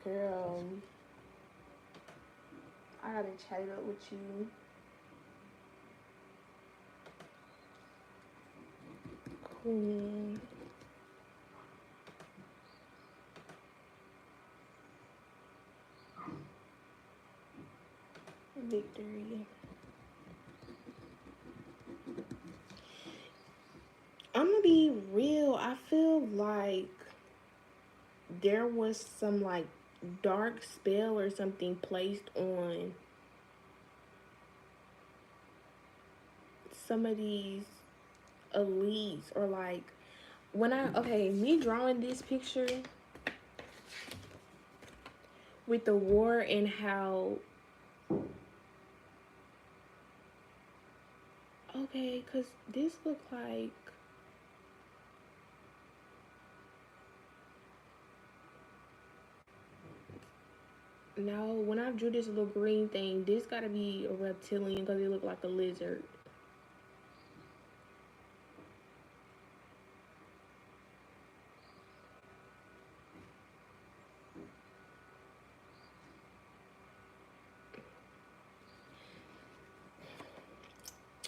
A: Girl. I gotta chat it up with you. Queen. Victory. I'm gonna be real. I feel like there was some like dark spell or something placed on some of these elites, or like when me drawing this picture with the war and how because this look like no, when I drew this little green thing, this gotta be a reptilian because it looked like a lizard.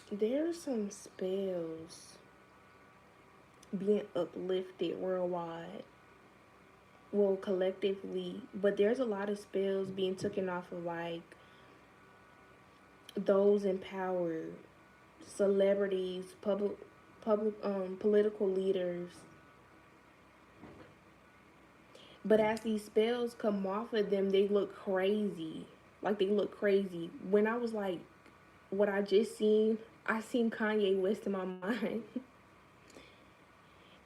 A: There's some spells being uplifted worldwide. Well, collectively, but there's a lot of spells being taken off of like those in power, celebrities, political leaders. But as these spells come off of them, they look crazy. Like they look crazy. When I was like, what I just seen, I seen Kanye West in my mind.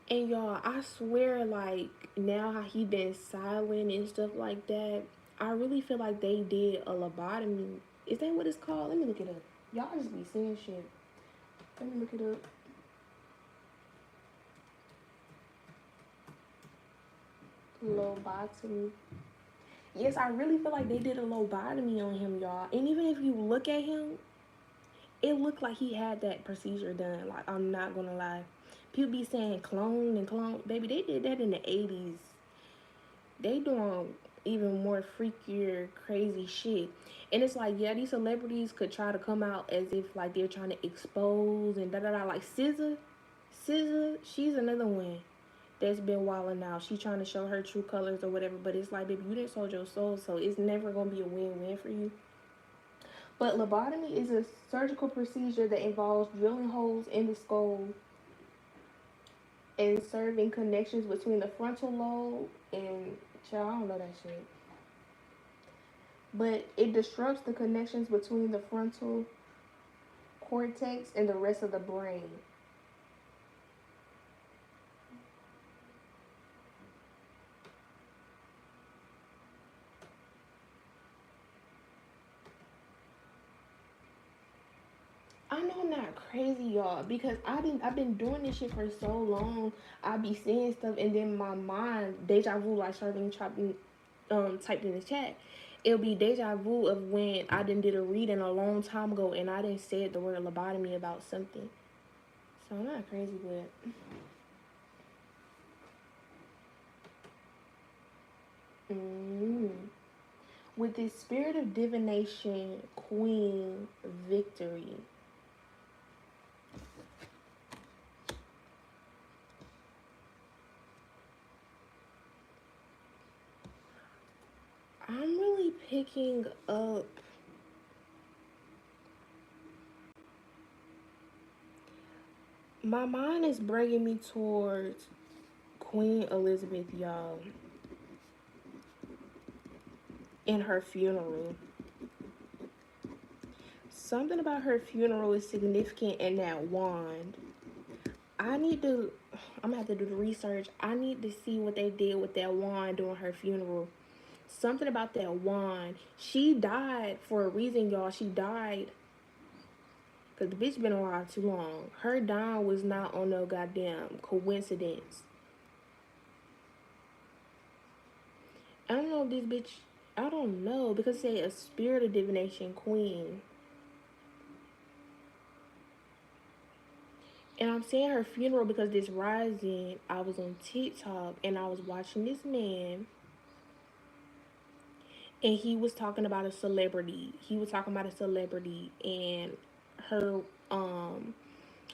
A: And y'all, I swear, like now how he been silent and stuff like that, I really feel like they did a lobotomy. Is that what it's called? Let me look it up. Y'all just be saying shit. Let me look it up. Lobotomy. Yes, I really feel like they did a lobotomy on him, y'all. And even if you look at him, it looked like he had that procedure done. Like, I'm not gonna lie. People be saying clone and clone. Baby, they did that in the 80s. They doing even more freakier, crazy shit. And it's like, yeah, these celebrities could try to come out as if like they're trying to expose and da da da. Like SZA, she's another one that's been wilding out. She's trying to show her true colors or whatever. But it's like, baby, you didn't sold your soul, so it's never gonna be a win-win for you. But lobotomy is a surgical procedure that involves drilling holes in the skull and serving connections between the frontal lobe and child, I don't know that shit. But it disrupts the connections between the frontal cortex and the rest of the brain. I know I'm not crazy, y'all, because I've been doing this shit for so long. I be seeing stuff, and then my mind deja vu, like Charlene typed in the chat. It'll be deja vu of when I did a reading a long time ago, and I didn't say the word lobotomy about something. So I'm not crazy, but mm, with this spirit of divination, Queen Victory. I'm really picking up my mind is bringing me towards Queen Elizabeth, y'all, in her funeral. Something about her funeral is significant in that wand. I need to, I'm gonna have to do the research. I need to see what they did with that wand during her funeral. Something about that wand. She died for a reason, y'all. She died because the bitch been alive too long. Her dying was not on no goddamn coincidence. I don't know if this bitch, I don't know, because it say a spirit of divination queen. And I'm saying her funeral because this rising, I was on TikTok and I was watching this man and he was talking about a celebrity. He was talking about a celebrity and her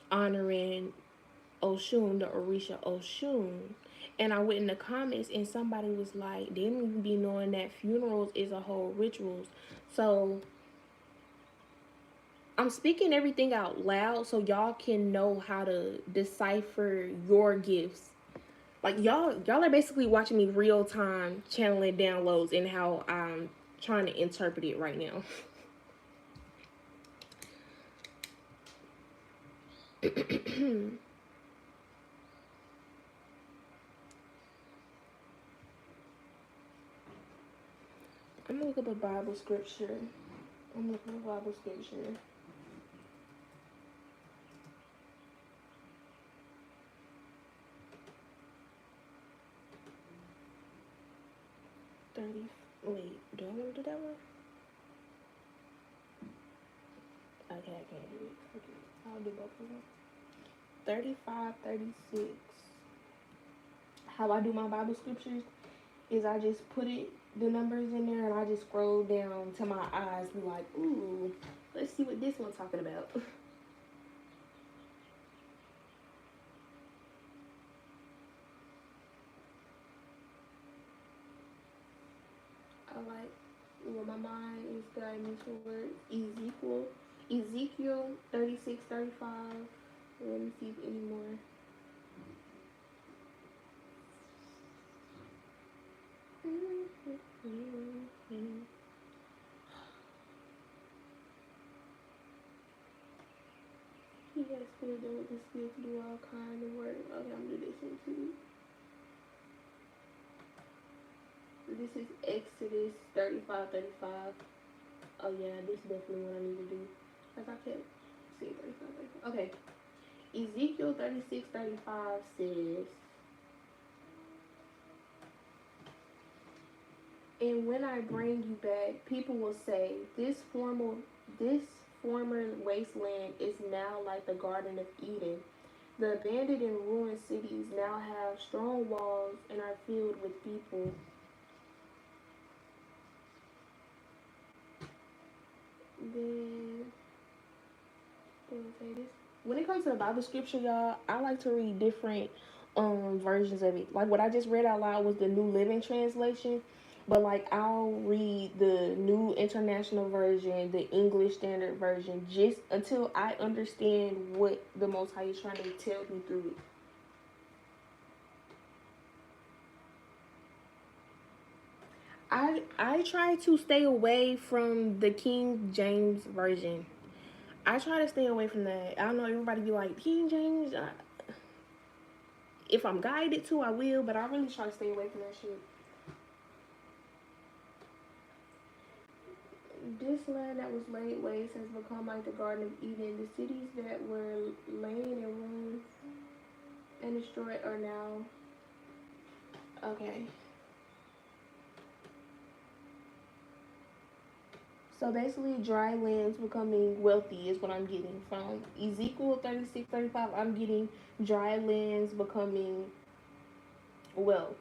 A: honoring Oshun, the Orisha Oshun. And I went in the comments and somebody was like, they didn't even be knowing that funerals is a whole rituals. So I'm speaking everything out loud so y'all can know how to decipher your gifts. Like y'all are basically watching me real time channeling downloads and how I'm trying to interpret it right now. I'm gonna look up a Bible scripture. I'm gonna look up a Bible scripture. Wait, do I want to do that one? Okay, I can't do it. Okay, I'll do both of them. 35, 36. How I do my Bible scriptures is I just put the numbers in there, and I just scroll down to my eyes, be like, ooh, let's see what this one's talking about. I like what my mind is guiding me towards. Ezekiel 36, 35. Let me see if any more. He has filled them with the spirit to do all kind of work. Okay, I'm gonna do this one too. This is Exodus 35, 35. Oh yeah, this is definitely what I need to do. Because I kept seeing 35, 35. Okay. Ezekiel 36, 35 says, and when I bring you back, people will say, this former wasteland is now like the Garden of Eden. The abandoned and ruined cities now have strong walls and are filled with people. Then say this. When it comes to the Bible scripture, y'all, I like to read different versions of it. Like what I just read out loud was the New Living Translation. But like I'll read the New International Version, the English Standard Version, just until I understand what the Most High is trying to tell me through it. I try to stay away from the King James Version. I try to stay away from that. I don't know, everybody be like, King James, if I'm guided to, I will, but I really try to stay away from that shit. This land that was laid waste has become like the Garden of Eden. The cities that were laying in ruins and destroyed are now okay. So basically, dry lands becoming wealthy is what I'm getting from Ezekiel 36, 35. I'm getting dry lands becoming wealth.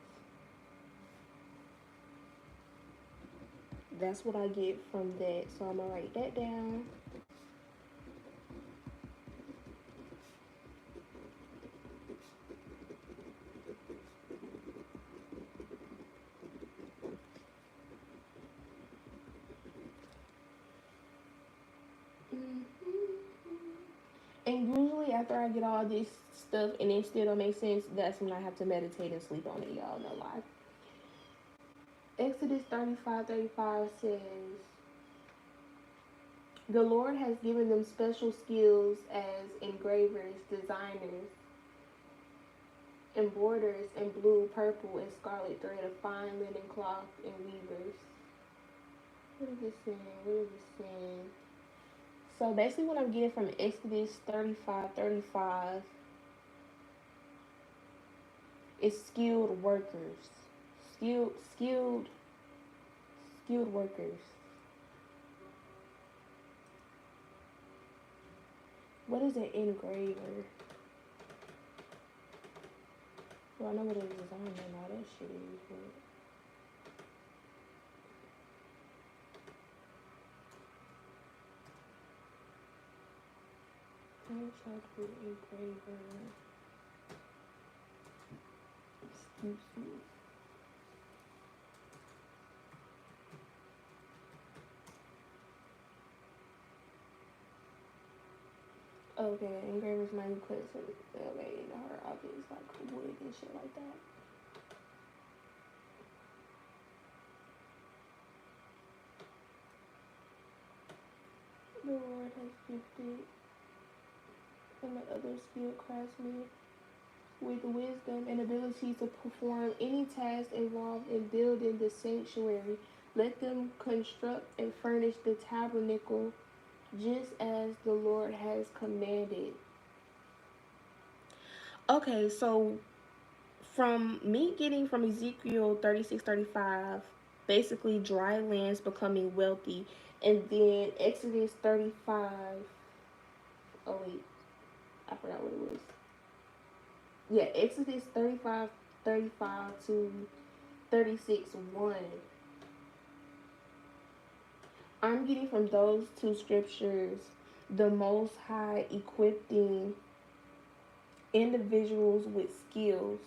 A: That's what I get from that. So I'm gonna write that down. And usually after I get all this stuff and it still don't make sense, that's when I have to meditate and sleep on it, y'all. No lie. Exodus 35:35 says, the Lord has given them special skills as engravers, designers, embroiderers in blue, purple, and scarlet thread of fine linen cloth and weavers. What is this saying? What is this saying? So basically what I'm getting from Exodus 35:35 is skilled workers. Skilled skilled skilled workers. What is an engraver? Well, I know what a designer and all that shit is, but I'm trying to put engraver. Excuse me. Okay, engravers might put some okay in her objects like wood and shit like that. The Lord has gifted and the other skilled craftsmen with wisdom and ability to perform any task involved in building the sanctuary. Let them construct and furnish the tabernacle just as the Lord has commanded. Okay, so from me getting from Ezekiel 36:35, basically dry lands becoming wealthy, and then Exodus 35. Oh, wait, I forgot what it was. Yeah, Exodus 35:35 to 36:1. I'm getting from those two scriptures the Most High equipping individuals with skills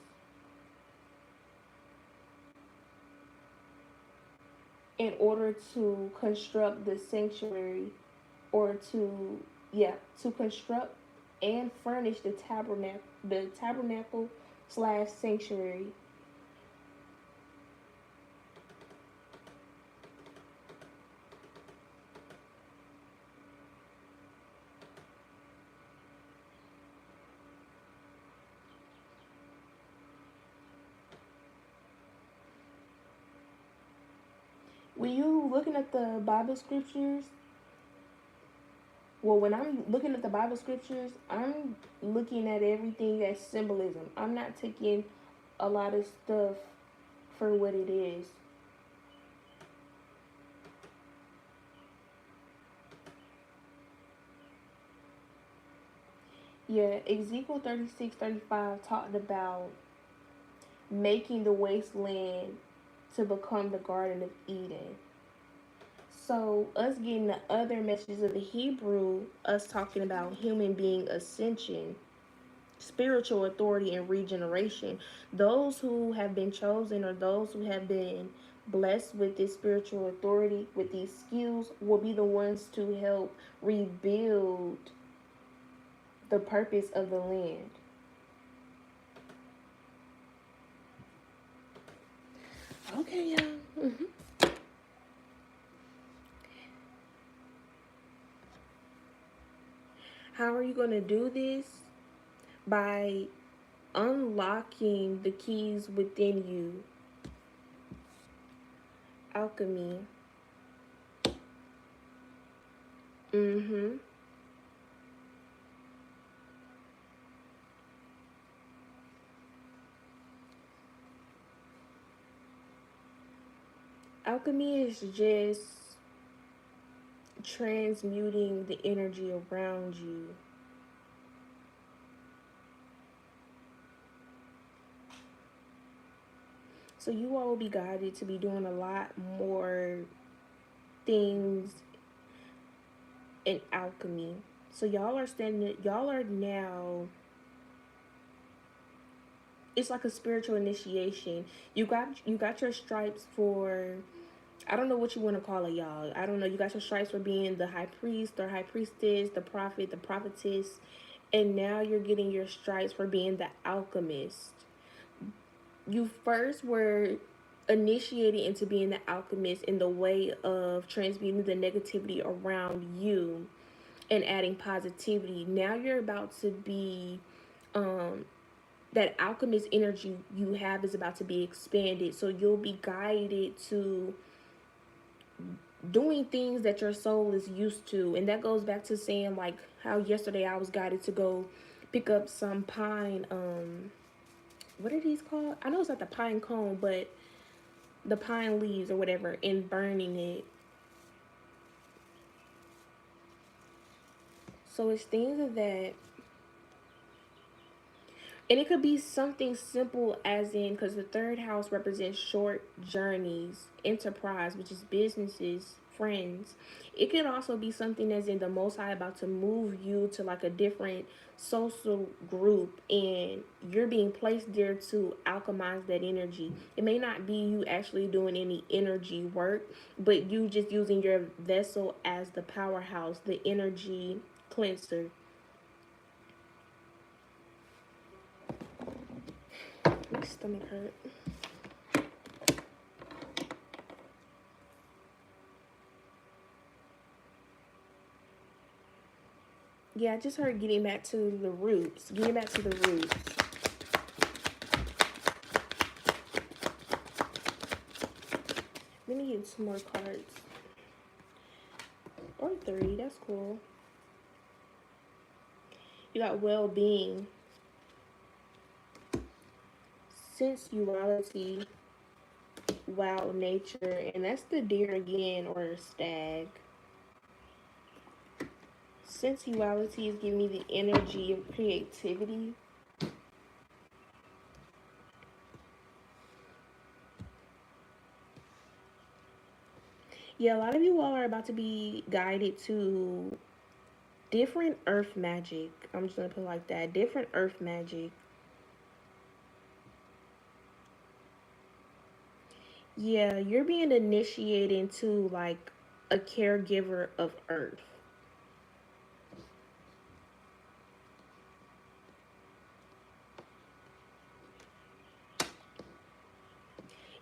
A: in order to construct the sanctuary, or to construct and furnish the tabernacle slash sanctuary. When you looking at the Bible scriptures, well, when I'm looking at the Bible scriptures, I'm looking at everything as symbolism. I'm not taking a lot of stuff for what it is. Yeah, Ezekiel 36:35 talked about making the wasteland to become the Garden of Eden. So, us getting the other messages of the Hebrew, us talking about human being ascension, spiritual authority, and regeneration. Those who have been chosen, or those who have been blessed with this spiritual authority, with these skills, will be the ones to help rebuild the purpose of the land. Okay, y'all. How are you going to do this? By unlocking the keys within you. Alchemy. Mm-hmm. Alchemy is just transmuting the energy around you. So you all will be guided to be doing a lot more things in alchemy. So y'all are now, it's like a spiritual initiation. You got your stripes for, I don't know what you want to call it, y'all. I don't know. You got your stripes for being the high priest or high priestess, the prophet, the prophetess, and now you're getting your stripes for being the alchemist. You first were initiated into being the alchemist in the way of transmuting the negativity around you and adding positivity. Now you're about to be um that alchemist energy you have is about to be expanded, so you'll be guided to doing things that your soul is used to. And that goes back to saying like how yesterday I was guided to go pick up some pine, what are these called? I know it's not the pine cone, but the pine leaves or whatever, and burning it. So it's things of that. And it could be something simple as in, because the third house represents short journeys, enterprise, which is businesses, friends. It could also be something as in the Most High about to move you to like a different social group, and you're being placed there to alchemize that energy. It may not be you actually doing any energy work, but you just using your vessel as the powerhouse, the energy cleanser. My stomach hurt. Yeah, I just heard getting back to the roots. Getting back to the roots. Let me get some more cards. Or three, that's cool. You got well-being, sensuality, wild nature, and that's the deer again, or stag. Sensuality is giving me the energy of creativity. Yeah, a lot of you all are about to be guided to different earth magic. I'm just gonna put it like that. Different earth magic. Yeah, you're being initiated into like a caregiver of earth.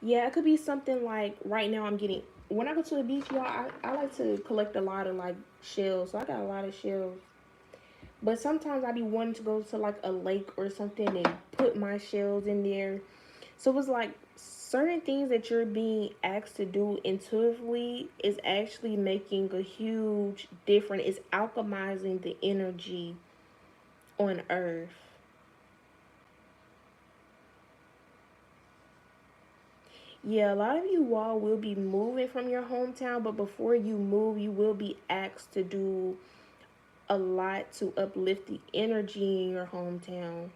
A: Yeah, it could be something like right now I'm getting, when I go to the beach, y'all, I like to collect a lot of like shells. So I got a lot of shells. But sometimes I be wanting to go to like a lake or something and put my shells in there. So it's like certain things that you're being asked to do intuitively is actually making a huge difference. It's alchemizing the energy on earth. Yeah, a lot of you all will be moving from your hometown, but before you move, you will be asked to do a lot to uplift the energy in your hometown.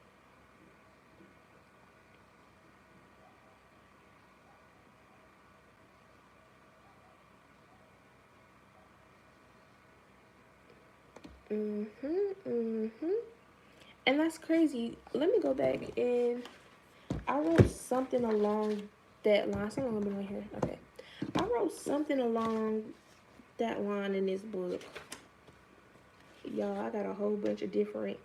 A: Mhm. And that's crazy. Let me go back and I wrote something along that line. Something gonna be right here. Okay. I wrote something along that line in this book. Y'all, I got a whole bunch of different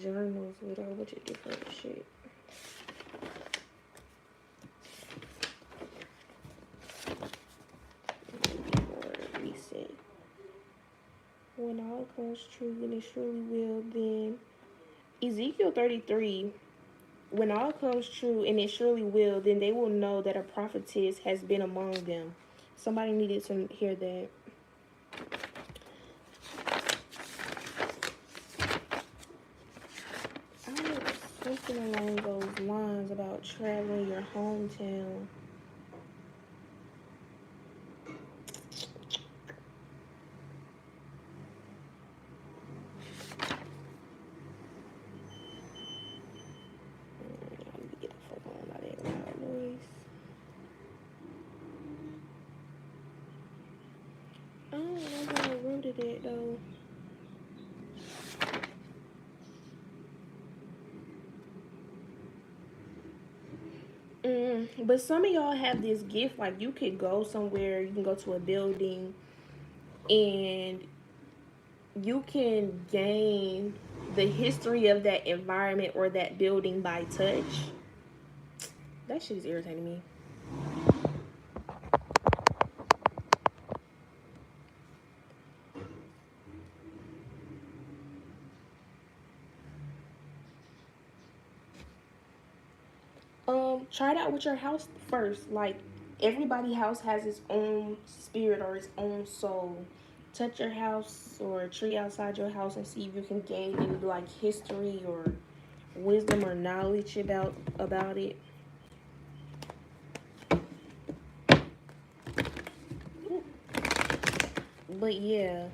A: journals with a whole bunch of different shit. Or reset. When all comes true, and it surely will, then Ezekiel 33, when all comes true, and it surely will, then they will know that a prophetess has been among them. Somebody needed to hear that. I wrote something along those lines about traveling your hometown. Let me get the fuck on by that loud noise. I don't know how I wrote it at though. But some of y'all have this gift, like you could go somewhere, you can go to a building and you can gain the history of that environment or that building by touch. That shit is irritating me. Try it out with your house first. Like, everybody house has its own spirit or its own soul. Touch your house or a tree outside your house and see if you can gain any like history or wisdom or knowledge about it. But yeah,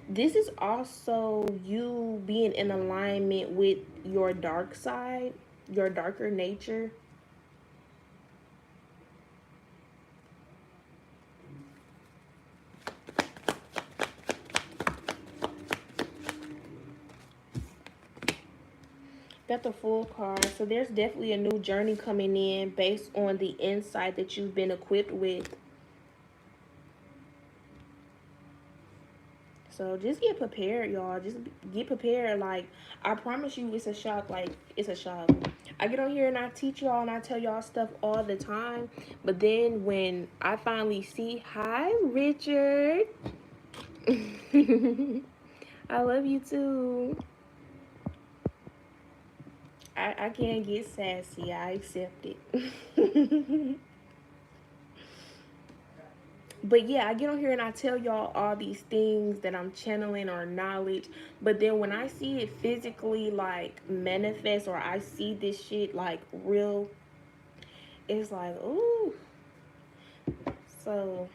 A: this is also you being in alignment with your dark side, your darker nature. Got the full card. So there's definitely a new journey coming in based on the insight that you've been equipped with. So just get prepared, y'all. Just get prepared. Like, I promise you, it's a shock. Like, it's a shock. I get on here and I teach y'all and I tell y'all stuff all the time. But then when I finally see, hi, Richard. I love you too. I can't get sassy. I accept it. But yeah, I get on here and I tell y'all all these things that I'm channeling or knowledge. But then when I see it physically like manifest or I see this shit like real, it's like, ooh. So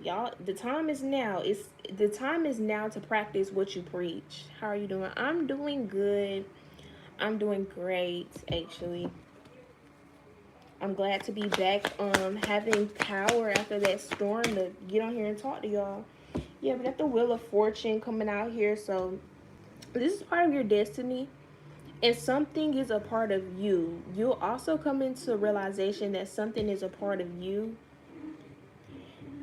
A: y'all, the time is now to practice what you preach. How are you doing? I'm doing good. I'm doing great, actually. I'm glad to be back having power after that storm to get on here and talk to y'all. Yeah, we got the Wheel of Fortune coming out here. So this is part of your destiny. And something is a part of you. You'll also come into realization that something is a part of you.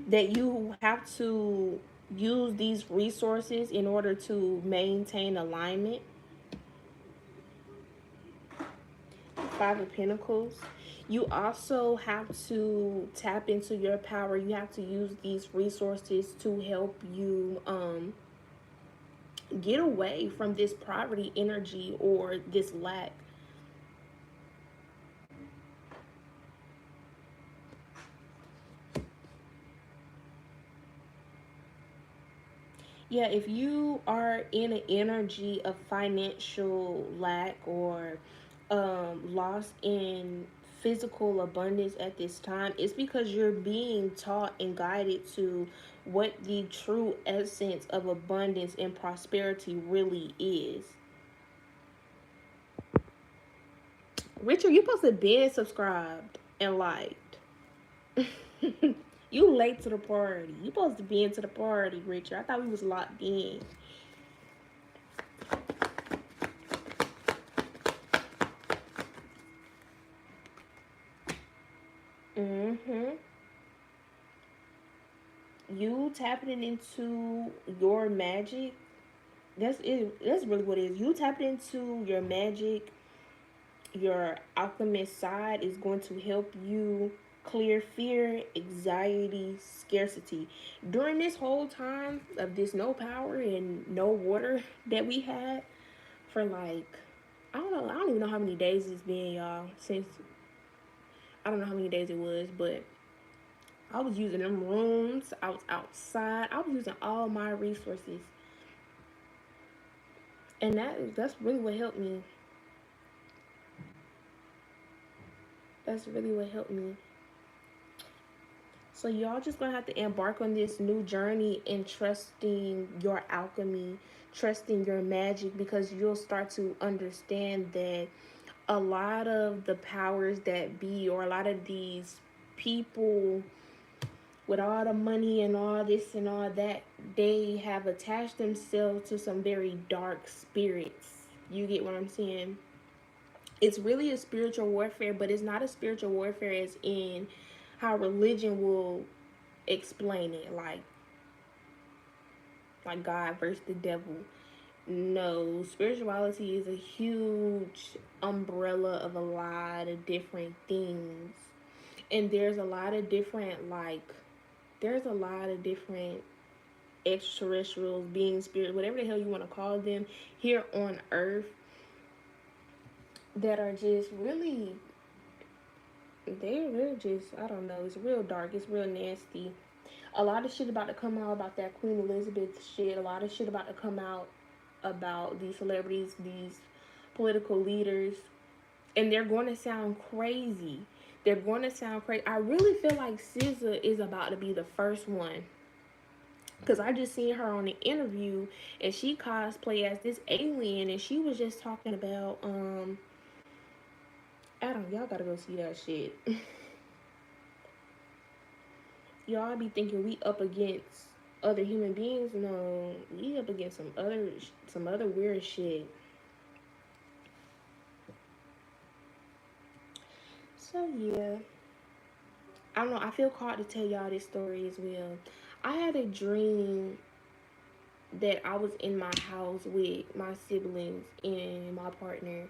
A: That you have to use these resources in order to maintain alignment. Five of Pentacles. You also have to tap into your power. You have to use these resources to help you get away from this poverty energy or this lack. Yeah, if you are in an energy of financial lack or lost in physical abundance at this time, it's because you're being taught and guided to what the true essence of abundance and prosperity really is. Richard, you supposed to be subscribed and liked. You late to the party. You supposed to be into the party, Richard. I thought we was locked in. Mm-hmm. You tapping into your magic. That's it. That's really what it is. You tapping into your magic, your alchemist side is going to help you clear fear, anxiety, scarcity. During this whole time of this no power and no water that we had for like, I don't know, I don't even know how many days it's been, y'all, since I don't know how many days it was, but I was using them rooms, I was outside, I was using all my resources. And that's really what helped me. That's really what helped me. So y'all just gonna have to embark on this new journey in trusting your alchemy, trusting your magic, because you'll start to understand that a lot of the powers that be, or a lot of these people with all the money and all this and all that, they have attached themselves to some very dark spirits. You get what I'm saying? It's really a spiritual warfare, but it's not a spiritual warfare as in how religion will explain it. Like, like God versus the devil. No, spirituality is a huge umbrella of a lot of different things. And there's a lot of different extraterrestrials, beings, spirit, whatever the hell you want to call them, here on earth that are just really, they're just, I don't know, it's real dark, it's real nasty. A lot of shit about to come out about that Queen Elizabeth shit. A lot of shit about to come out about these celebrities, these political leaders, and they're going to sound crazy. They're going to sound crazy. I really feel like SZA is about to be the first one, because I just seen her on an interview and she cosplay as this alien, and she was just talking about Adam, y'all gotta go see that shit. Y'all be thinking we up against other human beings. No, we up against some other weird shit. So yeah, I don't know. I feel called to tell y'all this story as well. I had a dream that I was in my house with my siblings and my partner,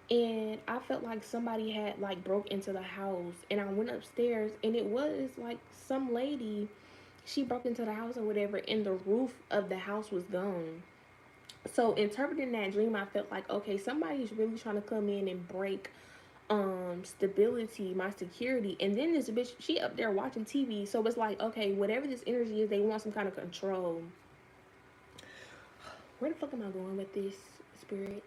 A: and I felt like somebody had like broke into the house, and I went upstairs, and it was like some lady. She broke into the house or whatever, and the roof of the house was gone. So interpreting that dream, I felt like, okay, somebody's really trying to come in and break stability, my security. And then this bitch, she up there watching TV. So it's like, okay, whatever this energy is, they want some kind of control. Where the fuck am I going with this, spirit?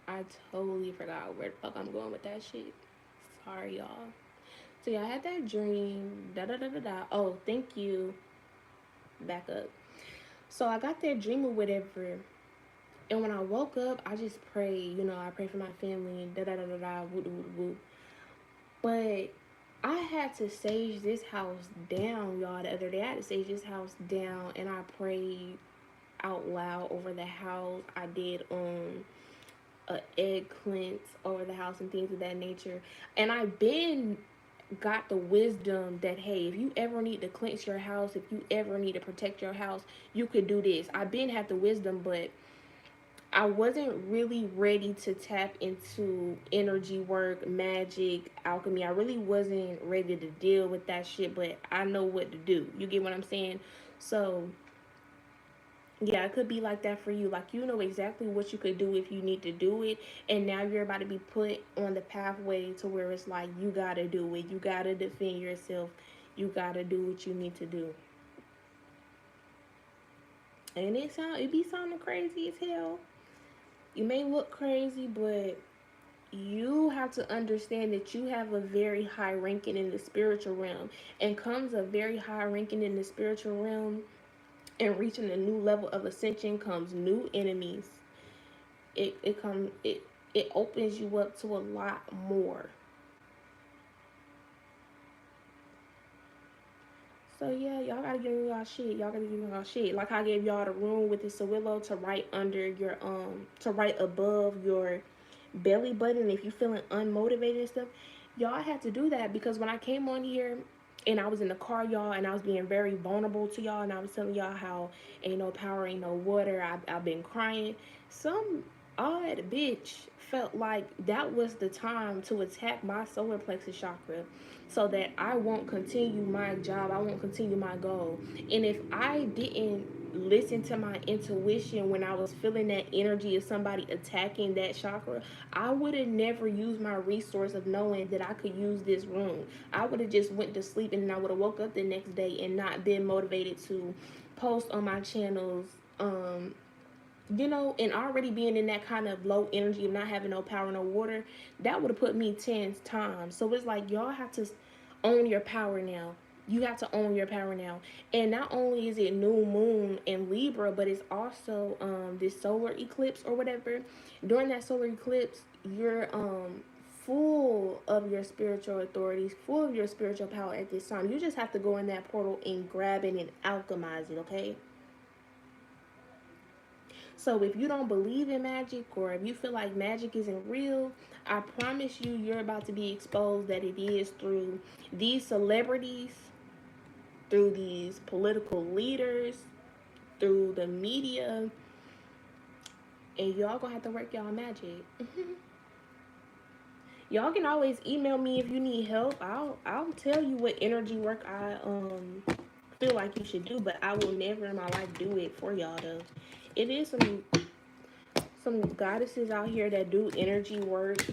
A: I totally forgot where the fuck I'm going with that shit. Sorry, y'all. So yeah, I had that dream. Da da da da da. Oh, thank you. Back up. So I got that dream or whatever. And when I woke up, I just prayed. I prayed for my family. Da da da da da. Woo woo woo. But I had to sage this house down, y'all. The other day, I had to sage this house down, and I prayed out loud over the house. I did a egg cleanse over the house and things of that nature. And I've been got the wisdom that, hey, if you ever need to cleanse your house, if you ever need to protect your house, you could do this. I've been had the wisdom, but I wasn't really ready to tap into energy work, magic, alchemy. I really wasn't ready to deal with that shit, but I know what to do. You get what I'm saying? So yeah, it could be like that for you. Like, you know exactly what you could do if you need to do it. And now you're about to be put on the pathway to where it's like, you gotta do it. You gotta defend yourself. You gotta do what you need to do. And it be sounding crazy as hell. You may look crazy, but you have to understand that you have a very high ranking in the spiritual realm. And comes a very high ranking in the spiritual realm and reaching a new level of ascension comes new enemies. It opens you up to a lot more. So yeah, y'all gotta give me y'all shit. Y'all gotta give me y'all shit. Like I gave y'all the room with the Sawillo to write under your to write above your belly button if you feeling unmotivated and stuff. Y'all had to do that because when I came on here and I was in the car, y'all, and I was being very vulnerable to y'all, and I was telling y'all how ain't no power, ain't no water. I've been crying. Some odd bitch felt like that was the time to attack my solar plexus chakra so that I won't continue my job, I won't continue my goal. And if I didn't listen to my intuition when I was feeling that energy of somebody attacking that chakra, I would have never used my resource of knowing that I could use this room. I would have just went to sleep, and then I would have woke up the next day and not been motivated to post on my channels. And already being in that kind of low energy of not having no power, no water, that would have put me 10 times. So it's like y'all have to own your power now. You have to own your power now. And not only is it new moon in Libra, but it's also this solar eclipse or whatever. During that solar eclipse, you're full of your spiritual authorities, full of your spiritual power at this time. You just have to go in that portal and grab it and alchemize it, okay? So if you don't believe in magic, or if you feel like magic isn't real, I promise you, you're about to be exposed that it is through these celebrities. through these political leaders, through the media, and y'all gonna have to work y'all magic. Y'all can always email me if you need help. I'll tell you what energy work I feel like you should do, but I will never in my life do it for y'all though. It is some goddesses out here that do energy work,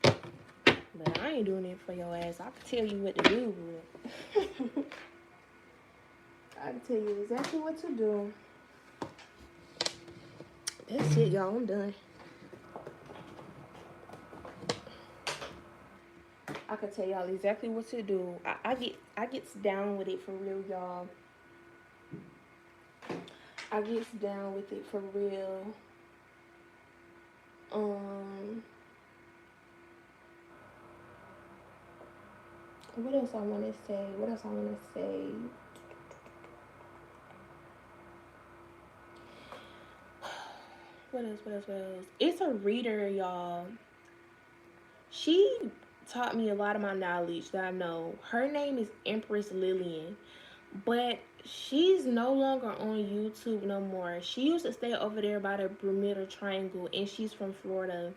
A: but I ain't doing it for your ass. I can tell you what to do, but I can tell you exactly what to do. That's it, y'all. I'm done. I can tell y'all exactly what to do. I gets down with it for real, y'all. I gets down with it for real. What else I want to say? What else I want to say? What else? What else? What else? It's a reader, y'all. She taught me a lot of my knowledge that I know. Her name is Empress Lillian, but she's no longer on YouTube no more. She used to stay over there by the Bermuda Triangle, and she's from Florida.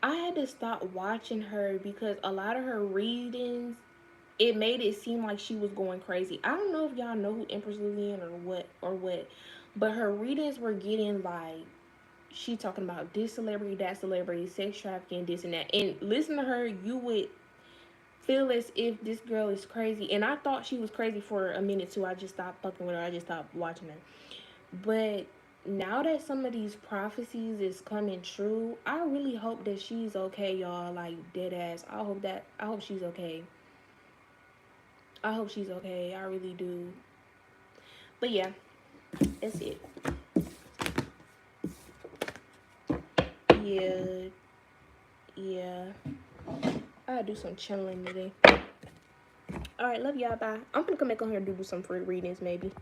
A: I had to stop watching her because a lot of her readings, it made it seem like she was going crazy. I don't know if y'all know who Empress Lillian or what, but her readings were getting like, she talking about this celebrity, that celebrity, sex trafficking, this and that. And listen to her, you would feel as if this girl is crazy. And I thought she was crazy for a minute too. I just stopped fucking with her. I just stopped watching her. But now that some of these prophecies is coming true, I really hope that she's okay, y'all. Like, dead ass. I hope she's okay. I hope she's okay. I really do. But yeah, that's it. Yeah. Yeah. I gotta do some channeling today. Alright, love y'all. Bye. I'm gonna come back on here and do some free readings maybe.